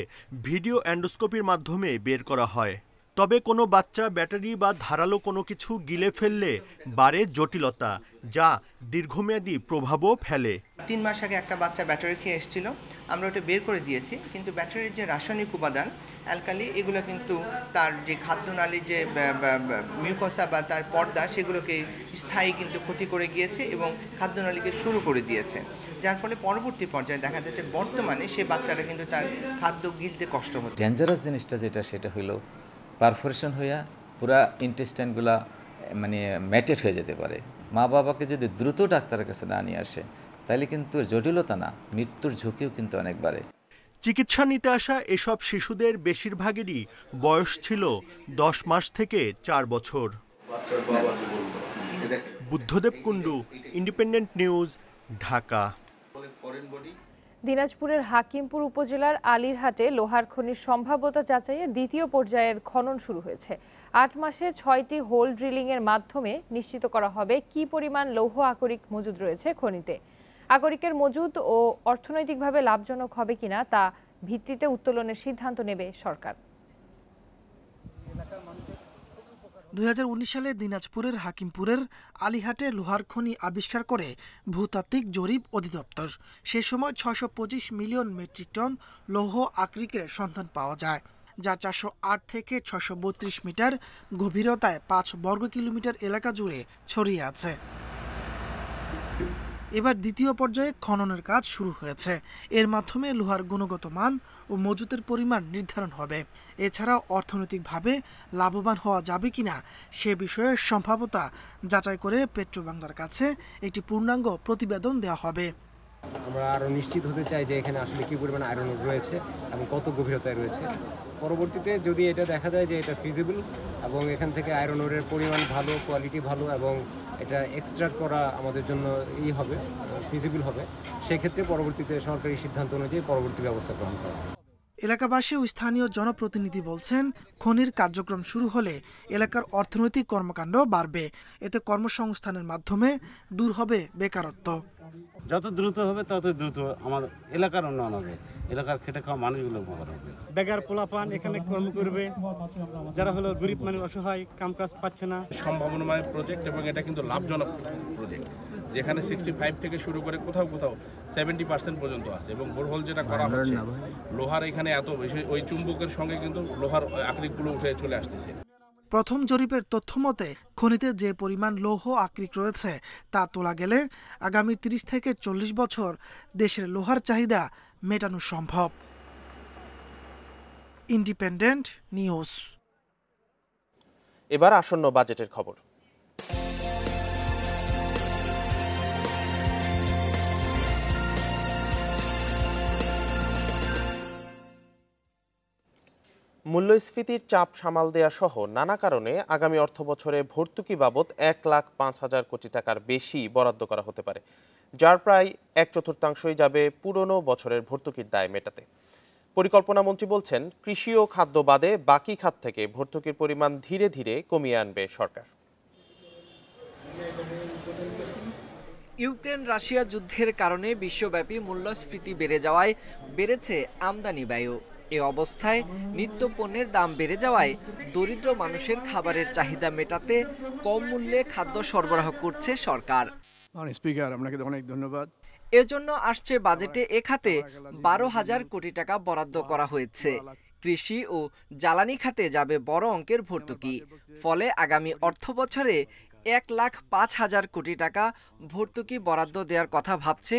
ভিডিও অ্যান্ডোস্কোপির মাধ্যমে বের করা হয়। তবে কোনো বাচ্চা ব্যাটারি বা ধারালো কোনো কিছু গিলে ফেললে বাড়ে জটিলতা, যা দীর্ঘমেয়াদী প্রভাবও ফেলে। 3 মাস আগে একটা বাচ্চা ব্যাটারি খেয়ে এসেছিল, আমরা ওটা বের করে দিয়েছি, কিন্তু ব্যাটারির যে রাসায়নিক উপাদান অ্যালকালি, এগুলো কিন্তু তার যে খাদ্যনালীর যে মিউকোসা বা তার পর্দা, সেগুলোকে স্থায়ী কিন্তু ক্ষতি করে গিয়েছে এবং খাদ্যনালীকে শুরু করে দিয়েছে, যার ফলে পরবর্তী পর্যায়ে দেখা যাচ্ছে বর্তমানে সে বাচ্চারা কিন্তু তার খাদ্য গিলতে কষ্ট হচ্ছে। ডেঞ্জারাস জিনিসটা সেটা হলো পারফোরেশন হইয়া পুরা ইন্টেস্টাইনগুলা মানে ম্যাটেড হয়ে যেতে পারে। মা বাবাকে যদি দ্রুত ডাক্তারের কাছে না নিয়ে আসে, তাহলে কিন্তু জটিলতা না, মৃত্যুর ঝুঁকিও কিন্তু অনেক বাড়ে। চিকিৎসা নিতে আসা এসব শিশুদের বেশিরভাগেরই বয়স ছিল 10 মাস থেকে 4 বছর। Buddhadeb Kundu, Independent news, Dhaka. দিনাজপুরের হাকিমপুর উপজেলার আলীরহাটে লোহার খনির সম্ভাব্যতা যাচাইয়ে দ্বিতীয় পর্যায়ের খনন শুরু হয়েছে। 8 মাসে 6টি হোল ড্রিলিংয়ের মাধ্যমে নিশ্চিত করা হবে কী পরিমাণ লৌহ আকরিক মজুদ রয়েছে খনিতে। আকরিকের মজুদ ও অর্থনৈতিকভাবে লাভজনক হবে কিনা তা ভিত্তিতে উত্তোলনের সিদ্ধান্ত নেবে সরকার। 2019 সালে দিনাজপুরের হাকিমপুরের আলীহাটে লোহার খনি আবিষ্কার করে ভূতাত্ত্বিক জরিপ অধিদপ্তর। সে সময় 625 মিলিয়ন মেট্রিক টন লৌহ আকরিকের সন্ধান পাওয়া যায়, যা 408 থেকে 632 মিটার গভীরতায় 5 বর্গ কিলোমিটার এলাকা জুড়ে ছড়িয়ে আছে। এবার দ্বিতীয় পর্যায়ে খননের কাজ শুরু হয়েছে। এর মাধ্যমে লোহার গুণগত মান ও মজুতের পরিমাণ নির্ধারণ হবে। এছাড়াও অর্থনৈতিকভাবে লাভবান হওয়া যাবে কিনা সে বিষয়ে সম্ভাব্যতা যাচাই করে পেট্রোবাংলার কাছে একটি পূর্ণাঙ্গ প্রতিবেদন দেওয়া হবে। আমরা আরও নিশ্চিত হতে চাই যে এখানে আসলে কী পরিমাণ আয়রন ওর রয়েছে এবং কত গভীরতায় রয়েছে। পরবর্তীতে যদি এটা দেখা যায় যে এটা ফিজিবল এবং এখান থেকে আয়রন ওরের পরিমাণ ভালো, কোয়ালিটি ভালো এবং এটা এক্সট্রাক্ট করা আমাদের জন্য হবে, ফিজিবল হবে, সেক্ষেত্রে পরবর্তীতে সরকারি সিদ্ধান্ত অনুযায়ী পরবর্তী ব্যবস্থা গ্রহণ করা হবে। এলাকাবাসী ও স্থানীয় জনপ্রতিনিধি বলছেন, খনির কার্যক্রম শুরু হলে এলাকার অর্থনৈতিক কর্মকাণ্ড বাড়বে। এতে কর্মসংস্থানের মাধ্যমে দূর হবে বেকারত্ব। যত দ্রুত হবে তত দ্রুত আমাদের এলাকার উন্নয়ন হবে, এলাকার খেটে খাওয়া মানুষগুলো উপকার হবে। বেকার পোলাপান এখানে কর্ম করবে, যারা হলো গরিব মানুষ অসহায়, কামকাজ পাচ্ছে না। সম্ভাবনাময় প্রজেক্ট এবং এটা কিন্তু লাভজনক প্রজেক্ট, যেখানে 65 থেকে শুরু করে কোথাও কোথাও 70% পর্যন্ত আছে। এবং বোরহোল যেটা করা হচ্ছে, লোহার এখানে এত বেশি, ওই চুম্বকের সঙ্গে কিন্তু লোহার আকরিকগুলো উঠে চলে আসতেছে। প্রথম জরিপের তথ্য মতে খনিতে যে পরিমাণ লৌহ আকরিক রয়েছে তা তোলা গেলে আগামী 30 থেকে 40 বছর দেশের লোহার চাহিদা মেটানো সম্ভব। Independent news. এবার আসন্ন বাজেটের খবর। মূল্যস্ফীতির চাপ সামাল দেয়া সহ নানা কারণে আগামী অর্থবছরে ভর্তুকি বাবদ 1,05,000 কোটি টাকার বেশি বরাদ্দ করা হতে পারে, যার প্রায় 1/4 যাবে পুরনো বছরের ভর্তুকির দায় মেটাতে। পরিকল্পনামন্ত্রী বলছেন, কৃষি ও খাদ্য বাদে বাকি খাত থেকে ভর্তুকির পরিমাণ ধীরে ধীরে কমিয়ে আনবে সরকার। ইউক্রেন রাশিয়া যুদ্ধের কারণে বিশ্বব্যাপী মূল্যস্ফীতি বেড়ে যাওয়ায় বেড়েছে আমদানি ব্যয়। এ অবস্থায় নিত্য পণ্যের দাম বেড়ে যাওয়ায় দরিদ্র মানুষের খাবারের চাহিদা মেটাতে কম মূল্যে খাদ্য সরবরাহ করছে সরকার। স্পিকার, আপনাকে অনেক ধন্যবাদ। এজন্য আসছে বাজেটে এ খাতে 12,000 কোটি টাকা বরাদ্দ করা হয়েছে। কৃষি ও জ্বালানি খাতে যাবে বড় অঙ্কের ভর্তুকি। ফলে আগামী অর্থবছরে 1,05,000 কোটি টাকা ভর্তুকি বরাদ্দ দেওয়ার কথা ভাবছে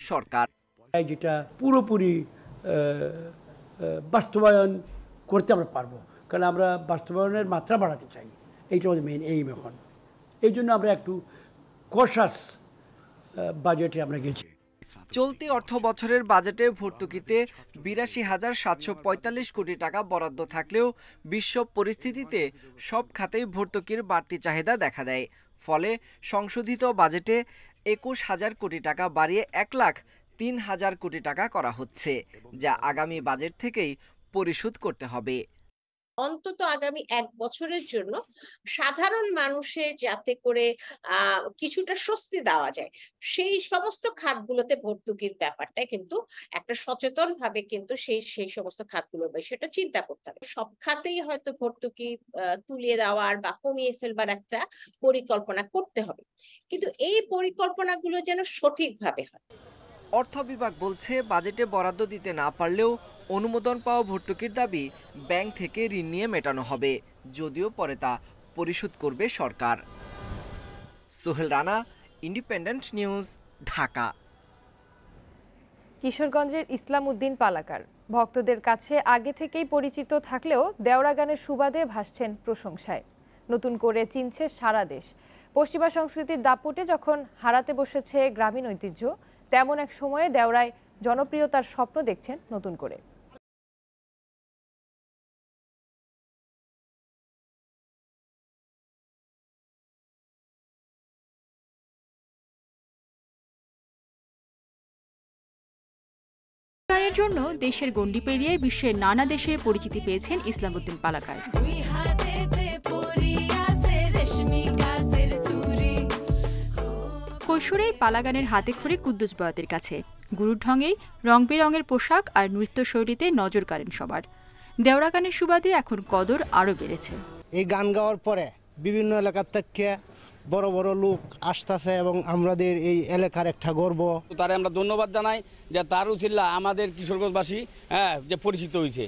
সরকার। যেটা পুরোপুরি বাস্তবায়ন করতে আমরা পারবো, কারণ আমরা বাস্তবায়নের মাত্রা বাড়াতে চাই, এইটা আমাদের মেইন এইম। এখন এই জন্য আমরা একটু কশাস বাজেটে আমরা গেছি। চলতি অর্থ বছরের বাজেটে ভর্তুকিতে 82,745 কোটি টাকা বরাদ্দ থাকলেও বিশ্ব পরিস্থিতিতে সব খাতেই ভর্তুকির বাড়তি চাহিদা দেখা দেয়। ফলে সংশোধিত বাজেটে 21,000 কোটি টাকা বাড়িয়ে 1,03,000 কোটি টাকা করা হচ্ছে, যা আগামী বাজেট থেকেই পরিশোধ করতে হবে। অন্তত আগামী 1 বছরের জন্য সাধারণ মানুষের যাতে করে কিছুটা স্বস্তি দেওয়া যায়, সেই সমস্ত খাতগুলোতে ভর্তুকির ব্যাপারটা কিন্তু একটা সচেতন ভাবে কিন্তু সেই সমস্ত খাতগুলোর বিষয়টা চিন্তা করতে হবে। সব খাতেই হয়তো ভর্তুকি তুলিয়ে দেওয়ার বা কমিয়ে ফেলবার একটা পরিকল্পনা করতে হবে, কিন্তু এই পরিকল্পনাগুলো যেন সঠিকভাবে হয়। অর্থ বিভাগ বলছে, বাজেটে বরাদ্দ দিতে না পারলেও অনুমোদন পাওয়া ভর্তুকির দাবি ব্যাংক থেকে ঋণ নিয়ে মেটানো হবে, যদিও পরে তা পরিশোধ করবে সরকার। Sohel Rana, Independent news, Dhaka. কিশোরগঞ্জের ইসলাম উদ্দিন পালাকার ভক্তদের কাছে আগে থেকেই পরিচিত থাকলেও দেওরা গানের সুবাদে ভাসছেন প্রশংসায়। নতুন করে চিনছে সারা দেশ। পশ্চিমা সংস্কৃতির দাপটে যখন হারাতে বসেছে গ্রামীণ ঐতিহ্য, তেমন এক সময়ে দেওরায় জনপ্রিয়তার স্বপ্ন দেখছেন নতুন করে। গানের জন্য দেশের গণ্ডি পেরিয়ে বিশ্বের নানা দেশে পরিচিতি পেয়েছেন ইসলাম উদ্দিন পালাকার। কৈশোরেই পালাগানের হাতে খড়ি কুদ্দুস বয়াতের কাছে। গুরুর ঢঙেই রং বেরঙের পোশাক আর নৃত্যশৈলীতে নজর কাড়েন সবার। দেওরা গানের সুবাদে এখন কদর আরও বেড়েছে। এই গান গাওয়ার পরে বিভিন্ন এলাকার থেকে বড় বড় লোক আসতেছে এবং আমাদের এই এলাকার একটা গর্ব। তারে আমরা ধন্যবাদ জানাই যে তার উচিল্লা আমাদের কিশোরগঞ্জবাসী যে পরিচিত হয়েছে।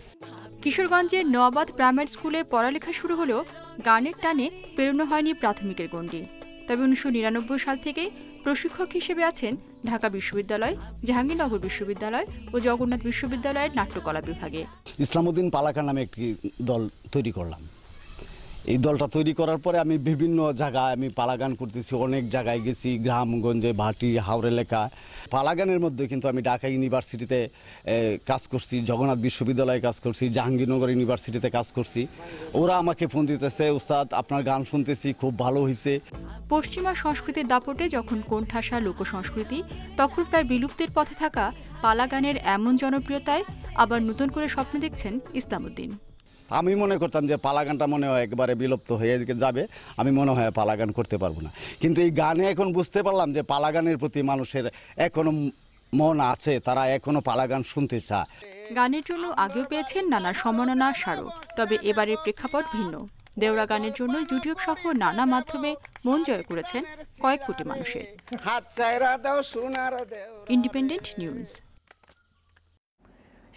কিশোরগঞ্জের নোয়াবাদ প্রাইমারি স্কুলে পড়ালেখা শুরু হলেও গানের টানে পেরোনো হয়নি প্রাথমিকের গণ্ডি। তবে 1999 সাল থেকে প্রশিক্ষক হিসেবে আছেন ঢাকা বিশ্ববিদ্যালয়, জাহাঙ্গীরনগর বিশ্ববিদ্যালয় ও জগন্নাথ বিশ্ববিদ্যালয়ের নাট্যকলা বিভাগে। ইসলাম উদ্দিন পালাকার নামে একটি দল তৈরি করলাম। এই দলটা তৈরি করার পরে আমি বিভিন্ন জায়গায় আমি পালাগান করতেছি, অনেক জায়গায় গেছি, গ্রামগঞ্জে, ভাটি, হাওড় এলাকা। পালাগানের মধ্যে কিন্তু আমি ঢাকা ইউনিভার্সিটিতে কাজ করছি, জগন্নাথ বিশ্ববিদ্যালয়ে কাজ করছি, জাহাঙ্গীরনগর ইউনিভার্সিটিতে কাজ করছি। ওরা আমাকে ফোন দিতেছে, উস্তাদ আপনার গান শুনতেছি, খুব ভালো হয়েছে। পশ্চিমা সংস্কৃতির দাপটে যখন কোণঠাসা লোকসংস্কৃতি, তখন প্রায় বিলুপ্তির পথে থাকা পালা গানের এমন জনপ্রিয়তায় আবার নতুন করে স্বপ্ন দেখছেন ইসলামউদ্দিন। আমি মনে করতাম যে পালাগানটা মনে হয় একবারে বিলুপ্ত হয়ে যাবে, আমি মনে হয় পালাগান করতে পারবো না। কিন্তু এই গানে এখন বুঝতে পারলাম যে পালাগানের প্রতি মানুষের এখনো মন আছে, তারা এখনো পালাগান শুনতে চায়। গানের জন্য আগেও পেয়েছেন নানা সম্মাননা স্মারক, তবে এবারের প্রেক্ষাপট ভিন্ন। দেওরা গানের জন্য ইউটিউব সহ নানা মাধ্যমে মন জয় করেছেন কয়েক কোটি মানুষের। Independent news.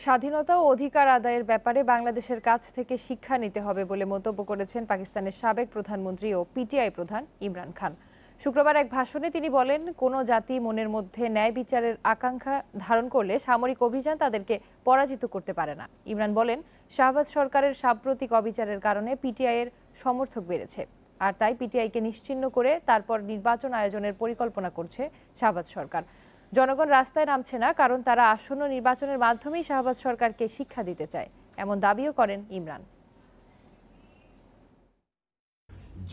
স্বাধীনতা ও অধিকার আদায়ের ব্যাপারে বাংলাদেশের কাছ থেকে শিক্ষা নিতে হবে বলে মন্তব্য করেছেন পাকিস্তানের সাবেক প্রধানমন্ত্রী ও পিটিআই প্রধান ইমরান খান। শুক্রবার এক ভাষণে তিনি বলেন, কোনো জাতি মনের মধ্যে ন্যায় বিচারের আকাঙ্ক্ষা ধারণ করলে সামরিক অভিযান তাদেরকে পরাজিত করতে পারে না। ইমরান বলেন, শাহবাজ সরকারের সাম্প্রতিক অবিচারের কারণে পিটিআইয়ের সমর্থক বেড়েছে, আর তাই পিটিআইকে নিশ্চিহ্ন করে তারপর নির্বাচন আয়োজনের পরিকল্পনা করছে শাহবাজ সরকার। জনগণ রাস্তায় নামছে না, কারণ তারা আসন্ন নির্বাচনের মাধ্যমেই শাহবাজ সরকারকে শিক্ষা দিতে চায়, এমন দাবিও করেন ইমরান।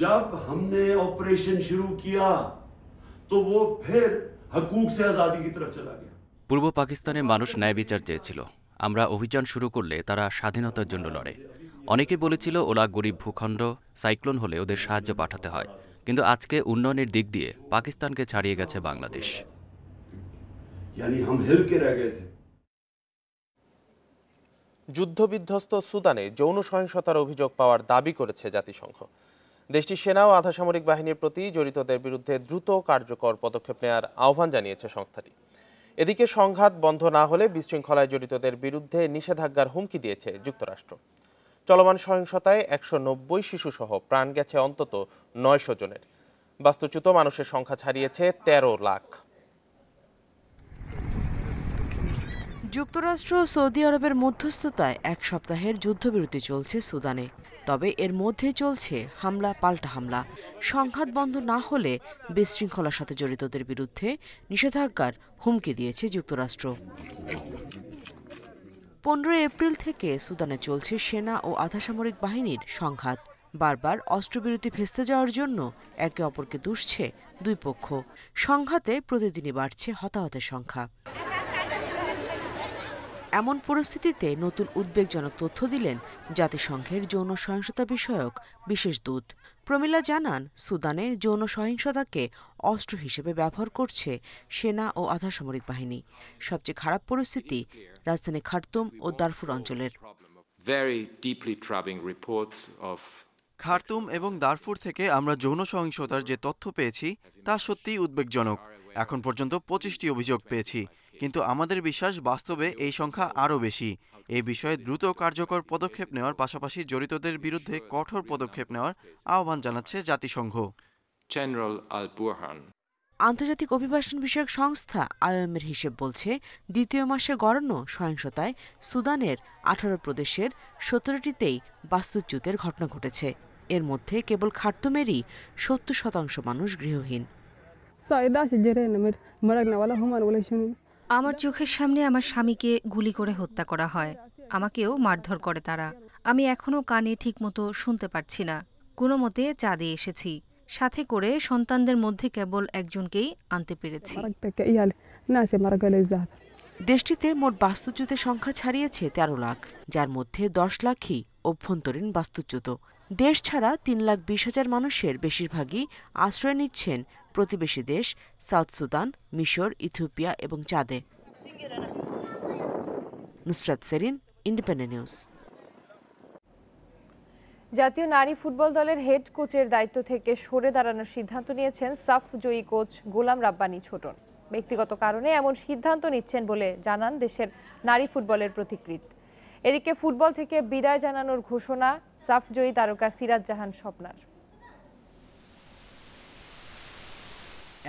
जब हमने ऑपरेशन शुरू किया तो वो फिर हकूक से आजादी की तरफ चला गया। পূর্ব পাকিস্তানের মানুষ ন্যায় বিচার চেয়েছিল। আমরা অভিযান শুরু করলে তারা স্বাধীনতার জন্য লড়ে। অনেকে বলেছিল ওরা গরিব ভূখণ্ড, সাইক্লোন হলে ওদের সাহায্য পাঠাতে হয়, কিন্তু আজকে উন্নয়নের দিক দিয়ে পাকিস্তানকে ছাড়িয়ে গেছে বাংলাদেশ। যুদ্ধবিধ্বস্ত সুদানে যৌন সহিংসতার অভিযোগ পাওয়ার দাবি করেছে জাতিসংঘ। দেশটির সেনা ও আধাসামরিক বাহিনীর প্রতি জড়িতদের বিরুদ্ধে দ্রুত কার্যকর পদক্ষেপ নেওয়ার আহ্বান জানিয়েছে সংস্থাটি। এদিকে সংঘাত বন্ধ না হলে বিশৃঙ্খলায় জড়িতদের বিরুদ্ধে নিষেধাজ্ঞার হুমকি দিয়েছে যুক্তরাষ্ট্র। চলমান সহিংসতায় ১৯০ শিশুসহ প্রাণ গেছে অন্তত ৯০০ জনের। বাস্তুচ্যুত মানুষের সংখ্যা ছাড়িয়েছে ১৩ লাখ। যুক্তরাষ্ট্র ও সৌদি আরবের মধ্যস্থতায় এক সপ্তাহের যুদ্ধবিরতি চলছে সুদানে। তবে এর মধ্যে চলছে হামলা পাল্টা হামলা। সংঘাত বন্ধ না হলে বিশৃঙ্খলার সাথে জড়িতদের বিরুদ্ধে নিষেধাজ্ঞার হুমকি দিয়েছে যুক্তরাষ্ট্র। ১৫ এপ্রিল থেকে সুদানে চলছে সেনা ও আধাসামরিক বাহিনীর সংঘাত। বারবার অস্ত্রবিরতি ভেস্তে যাওয়ার জন্য একে অপরকে দুষছে দুই পক্ষ। সংঘাতে প্রতিদিনই বাড়ছে হতাহতের সংখ্যা। এমন পরিস্থিতিতে নতুন উদ্বেগজনক তথ্য দিলেন জাতিসংঘের যৌন সহিংসতা বিষয়ক বিশেষ দূত। প্রমিলা জানান, সুদানে যৌন সহিংসতাকে অস্ত্র হিসেবে ব্যবহার করছে সেনা ও আধাসামরিক বাহিনী। সবচেয়ে খারাপ পরিস্থিতি রাজধানী খার্তুম ও দারফুর অঞ্চলের। খার্তুম এবং দারফুর থেকে আমরা যৌন সহিংসতার যে তথ্য পেয়েছি তা সত্যিই উদ্বেগজনক। এখন পর্যন্ত ২৫টি অভিযোগ পেয়েছি, কিন্তু আমাদের বিশ্বাস বাস্তবে এই সংখ্যা আরও বেশি। এই বিষয়ে দ্রুত কার্যকর পদক্ষেপ নেওয়ার পাশাপাশি জড়িতদের বিরুদ্ধে কঠোর পদক্ষেপ নেওয়ার আহ্বান জানাচ্ছে জাতিসংঘ। আন্তর্জাতিক অভিবাসন বিষয়ক সংস্থা IOM-এর হিসেব বলছে, দ্বিতীয় মাসে গড়ানো সহিংসতায় সুদানের 18 প্রদেশের 17টিতেই বাস্তুচ্যুতের ঘটনা ঘটেছে। এর মধ্যে কেবল খার্তুমেরই 70% মানুষ গৃহহীন। আমার চোখের সামনে আমার স্বামীকে গুলি করে হত্যা করা হয়। আমাকেও মারধর করে তারা। আমি এখনো কানে ঠিকমতো শুনতে পারছি না। কোনো মতে চাঁদে এসেছি, সাথে করে সন্তানদের মধ্যে কেবল একজনকেই আনতে পেরেছি। দেশটিতে মোট বাস্তুচ্যুতের সংখ্যা ছাড়িয়েছে 13 লাখ, যার মধ্যে 10 লাখই অভ্যন্তরীণ বাস্তুচ্যুত। দেশ ছাড়া 3,20,000 মানুষের বেশিরভাগই আশ্রয় নিচ্ছেন প্রতিবেশী দেশ সাউথ সুদান, মিশর, ইথিওপিয়া এবং চাঁদে। Nusrat Serin, independent news. জাতীয় নারী ফুটবল দলের হেড কোচের দায়িত্ব থেকে সরে দাঁড়ানোর সিদ্ধান্ত নিয়েছেন সাফ জয়ী কোচ গোলাম রাব্বানী ছোটন। ব্যক্তিগত কারণে এমন সিদ্ধান্ত নিচ্ছেন বলে জানান দেশের নারী ফুটবলের পথিকৃৎ। এদিকে ফুটবল থেকে বিদায় জানানোর ঘোষণা সাফ জয়ী তারকা সিরাজ জাহান স্বপ্নার।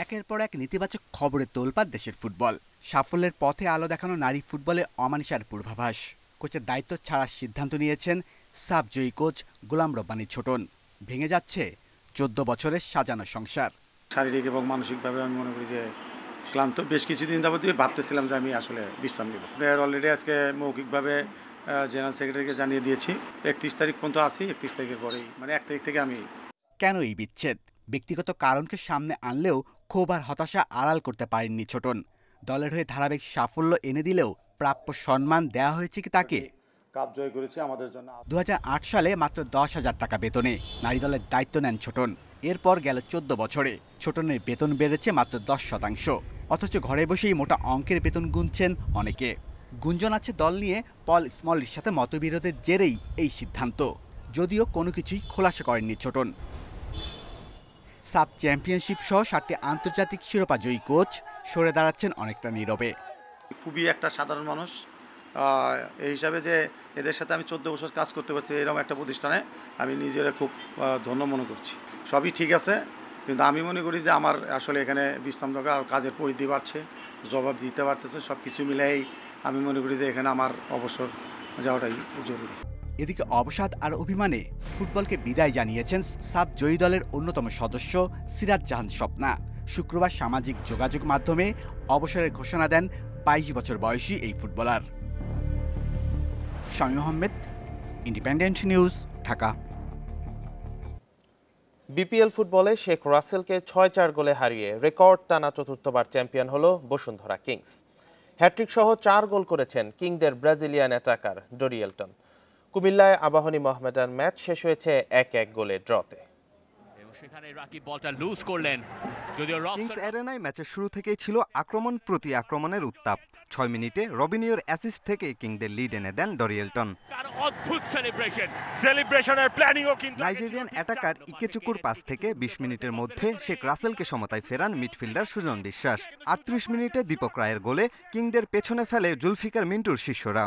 একের পর এক নেতিবাচক খবরে তোলপাড় দেশের ফুটবল। সাফল্যের পথে আলো দেখানো নারী ফুটবলে অমানিসার পূর্বাভাস। কোচের দায়িত্ব ছাড়ার সিদ্ধান্ত নিয়েছেন সাফ জয়ী কোচ গোলাম রব্বানী ছোটন। ভেঙে যাচ্ছে 14 বছরের সাজানো সংসার। শারীরিক এবং মানসিকভাবে আমি মনে করি যে ক্লান্ত। বেশ কিছুদিন যাবত ভাবতেছিলাম যে আমি আসলে বিশ্রাম নেব। প্লেয়ার অলরেডি আজকে মৌখিকভাবে জেনারেল সেক্রেটারিকে জানিয়ে দিয়েছি। 31 তারিখ পর্যন্ত আছি। 31 তারিখের পরেই মানে 1 তারিখ থেকে আমি। কেন এই বিচ্ছেদ? ব্যক্তিগত কারণকে সামনে আনলেও ক্ষোভ আর হতাশা আড়াল করতে পারেননি ছোটন। দলের হয়ে ধারাবাহিক সাফল্য এনে দিলেও প্রাপ্য সম্মান দেওয়া হয়েছে কি তাকে? কাপ জয় করেছে আমাদের জন্য। 2008 সালে মাত্র 10,000 টাকা বেতনে নারী দলের দায়িত্ব নেন ছোটন। এরপর গেল 14 বছরে ছোটনের বেতন বেড়েছে মাত্র 10%। অথচ ঘরে বসেই মোটা অঙ্কের বেতন গুনছেন অনেকে। গুঞ্জন আছে দল নিয়ে পল স্মলের সাথে মতবিরোধের জেরেই এই সিদ্ধান্ত, যদিও কোনো কিছুই খোলাসা করেননি ছোটন। সাব চ্যাম্পিয়নশিপ সহ 7টি আন্তর্জাতিক শিরোপা জয়ী কোচ সরে দাঁড়াচ্ছেন অনেকটা নীরবে। খুবই একটা সাধারণ মানুষ এই হিসাবে যে এদের সাথে আমি 14 বছর কাজ করতে পারছি এরকম একটা প্রতিষ্ঠানে আমি নিজেরা খুব ধন্য মনে করছি। সবই ঠিক আছে, কিন্তু আমি মনে করি যে আমার আসলে এখানে বিশ্রাম দরকার। আর কাজের পরিধি বাড়ছে, জবাব দিতে পারতেছে, সব কিছু মিলাই আমি মনে করি যে এখানে আমার অবসর যাওয়াটাই জরুরি। এদিকে অবসাদ আর অভিমানে ফুটবলকে বিদায় জানিয়েছেন সাব জয়ী দলের অন্যতম সদস্য সিরাজ জাহান স্বপ্না। শুক্রবার সামাজিক যোগাযোগ মাধ্যমে অবসরের ঘোষণা দেন 22 বছর বয়সী এই footballer. Shamim Ahmed, independent news, Dhaka. BPL ফুটবলে শেখ রাসেলকে 6-4 গোলে হারিয়ে রেকর্ড টানা চতুর্থবার চ্যাম্পিয়ন হলো বসুন্ধরা কিংস। হ্যাট্রিক সহ 4 গোল করেছেন কিংদের ব্রাজিলিয়ান অ্যাটাকার ডরিয়েলটন। কুমিল্লায় আবাহনী মোহামেডান ম্যাচ শেষ হয়েছে 1-1 গোলে ড্রতে। কিংস অ্যারেনায় ম্যাচের শুরু থেকেই ছিল আক্রমণ প্রতি আক্রমণের উত্তাপ। 6 মিনিটে রবিনিওর অ্যাসিস্ট থেকে কিংদের লিড এনে দেন ডরিয়েলটন। নাইজেরিয়ান অ্যাটাকার ইকেচুকুর পাস থেকে 20 মিনিটের মধ্যে শেখ রাসেলকে সমতায় ফেরান মিডফিল্ডার সুজন বিশ্বাস। 38 মিনিটে দীপক রায়ের গোলে কিংদের পেছনে ফেলে জুলফিকার মিন্টুর শিষ্যরা।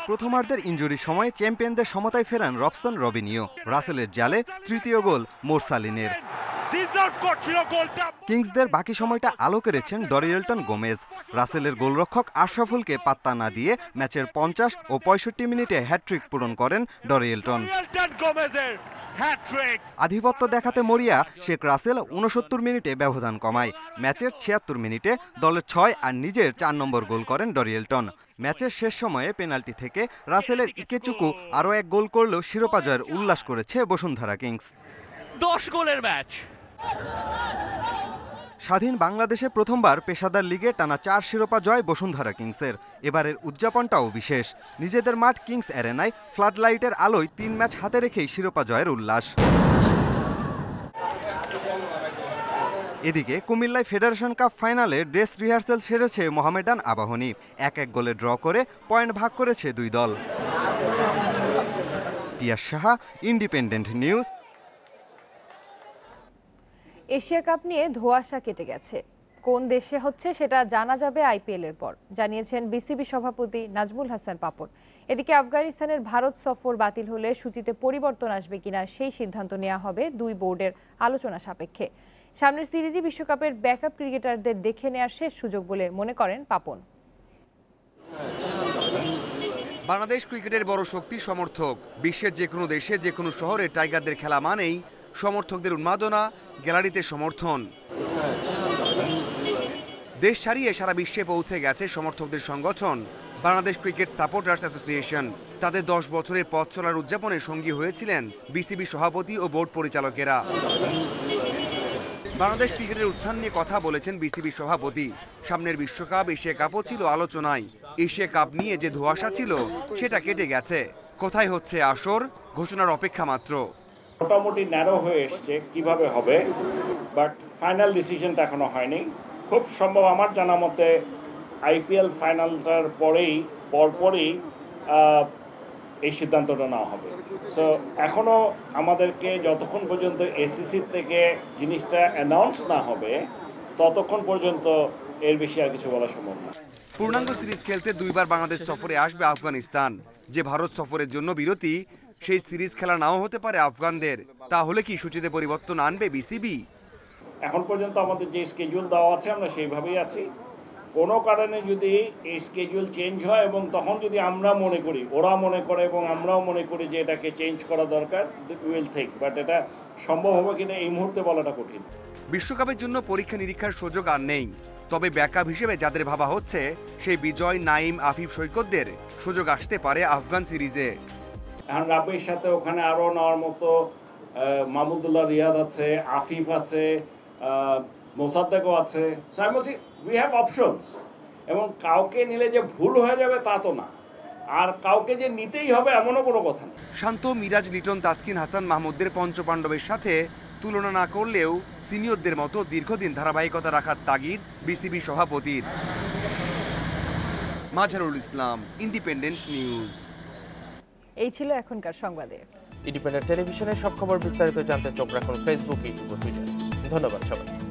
প্রথমার্ধের ইনজুরি সময় চ্যাম্পিয়নদের সমতায় ফেরান রবসন রবিনিও। রাসেলের জালে তৃতীয় গোল মোরসালিনের। কিংসদের বাকি সময়টা আলো কেড়েছেন ডরিয়েলটন গোমেজ। রাসেলের গোলরক্ষক আশরাফুলকে পাত্তা না দিয়ে ম্যাচের 50 ও 65 মিনিটে হ্যাট্রিক পূরণ করেন ডরিয়েলটন। আধিপত্য দেখাতে মরিয়া শেখ রাসেল 69 মিনিটে ব্যবধান কমায়। ম্যাচের 76 মিনিটে দলের 6 আর নিজের 4 নম্বর গোল করেন ডরিয়েলটন। ম্যাচের শেষ সময়ে পেনাল্টি থেকে রাসেলের ইকেচুকু আরও 1 গোল করলেও শিরোপা জয়ের উল্লাস করেছে বসুন্ধরা কিংস। 10 গোলের ম্যাচ। স্বাধীন বাংলাদেশে প্রথমবার পেশাদার লিগে টানা 4 শিরোপা জয় বসুন্ধরা কিংসের। এবারের উদযাপনটাও বিশেষ। নিজেদের মাঠ কিংস অ্যারেনায় ফ্লাড লাইটের আলোয় 3 ম্যাচ হাতে রেখেই শিরোপা জয়ের উল্লাস। এদিকে কুমিল্লায় ফেডারেশন কাপ ফাইনালে ড্রেস রিহার্সেল সেরেছে মোহামেডান আবাহনী। 1-1 গোলে ড্র করে পয়েন্ট ভাগ করেছে দুই দল। Piyas Saha, Independent News. Asia cup নিয়ে ধোঁয়াশা কেটে গেছে। কোন দেশে হচ্ছে সেটা জানা যাবে আইপিএল এর পর, জানিয়েছেন বিসিবি সভাপতি নাজমুল হাসান পাপন। এদিকে আফগানিস্তানের ভারত সফর বাতিল হলে সূচিতে পরিবর্তন আসবে কিনা সেই সিদ্ধান্ত নেওয়া হবে দুই বোর্ডের আলোচনা সাপেক্ষে। সামনের সিরিজে বিশ্বকাপের ব্যাকআপ ক্রিকেটারদের দেখে নেওয়ার শেষ সুযোগ বলে মনে করেন পাপন। বাংলাদেশ ক্রিকেটের বড় শক্তি সমর্থক। বিশ্বের যে কোনো দেশে যে কোনো শহরে টাইগারদের খেলা মানেই সমর্থকদের উন্মাদনা, গ্যালারিতে সমর্থন। দেশ ছাড়িয়ে সারা বিশ্বে পৌঁছে গেছে সমর্থকদের সংগঠন বাংলাদেশ ক্রিকেট সাপোর্টার্স অ্যাসোসিয়েশন। তাদের 10 বছরের পথ চলার উদযাপনে সঙ্গী হয়েছিলেন বিসিবি সভাপতি ও বোর্ড পরিচালকেরা। বাংলাদেশ ক্রিকেটের উত্থান নিয়ে কথা বলেছেন বিসিবি সভাপতি। সামনের বিশ্বকাপ, এশিয়া কাপও ছিল আলোচনায়। এশিয়া কাপ নিয়ে যে ধোঁয়াশা ছিল সেটা কেটে গেছে। কোথায় হচ্ছে আসর, ঘোষণার অপেক্ষা মাত্র। মোটামুটি ন্যারো হয়ে এসছে কিভাবে হবে, বাট ফাইনাল ডিসিশনটা এখনো হয়নি। খুব সম্ভব আমার জানা মতে আইপিএল ফাইনালটার পরপরই এই সিদ্ধান্তটা নেওয়া হবে। সো এখনো আমাদেরকে যতক্ষণ পর্যন্ত এসিসি থেকে জিনিসটা অ্যানাউন্স না হবে ততক্ষণ পর্যন্ত এর বেশি আর কিছু বলা সম্ভব না। পূর্ণাঙ্গ সিরিজ খেলতে দুইবার বাংলাদেশ সফরে আসবে আফগানিস্তান। যে ভারত সফরের জন্য বিরতি, সেই সিরিজ খেলা নাও হতে পারে আফগানদের। তাহলে কি সূচিতে পরিবর্তন আনবে বিসিবি? এখন পর্যন্ত আমাদের যে স্কেডিউল দেওয়া আছে আমরা সেইভাবেই আছি। কোনো কারণে যদি এই স্কেজুয়াল চেঞ্জ হয় এবং তখন যদি আমরা মনে করি, ওরা মনে করে এবং আমরাও মনে করি যে এটাকে চেঞ্জ করা দরকার, উইল থিংক, বাট এটা সম্ভব হবে কিনা এই মুহূর্তে বলাটা কঠিন। বিশ্বকাপের জন্য পরীক্ষা নিরীক্ষার সুযোগ আর নেই, তবে ব্যাকআপ হিসেবে যাদের ভাবা হচ্ছে সেই বিজয়, নাইম, আফিফ, সৈকতদের সুযোগ আসতে পারে আফগান সিরিজে। এখন রাবির সাথে ওখানে আরও নেওয়ার মতো মাহমুদুল্লাহ রিয়াদ আছে, আফিফ আছে, মোসাদ্দেকও আছে। সো আমি বলছি উই হ্যাভ অপশনস, এবং কাউকে নিলে যে ভুল হয়ে যাবে তা তো না, আর কাউকে যে নিতেই হবে এমনও কোনো কথা না। শান্ত, মিরাজ, লিটন, তাসকিন, হাসান মাহমুদদের পঞ্চপাণ্ডবের সাথে তুলনা না করলেও সিনিয়রদের মতো দীর্ঘদিন ধারাবাহিকতা রাখার তাগিদ বিসিবি সভাপতির। Mazharul Islam, independent news. এই ছিল এখনকার সংবাদে। ইন্ডিপেন্ডেন্ট টেলিভিশনের সব খবর বিস্তারিত জানতে চোখ রাখুন ফেসবুক, ইউটিউব ও টুইটারে। ধন্যবাদ সবাই।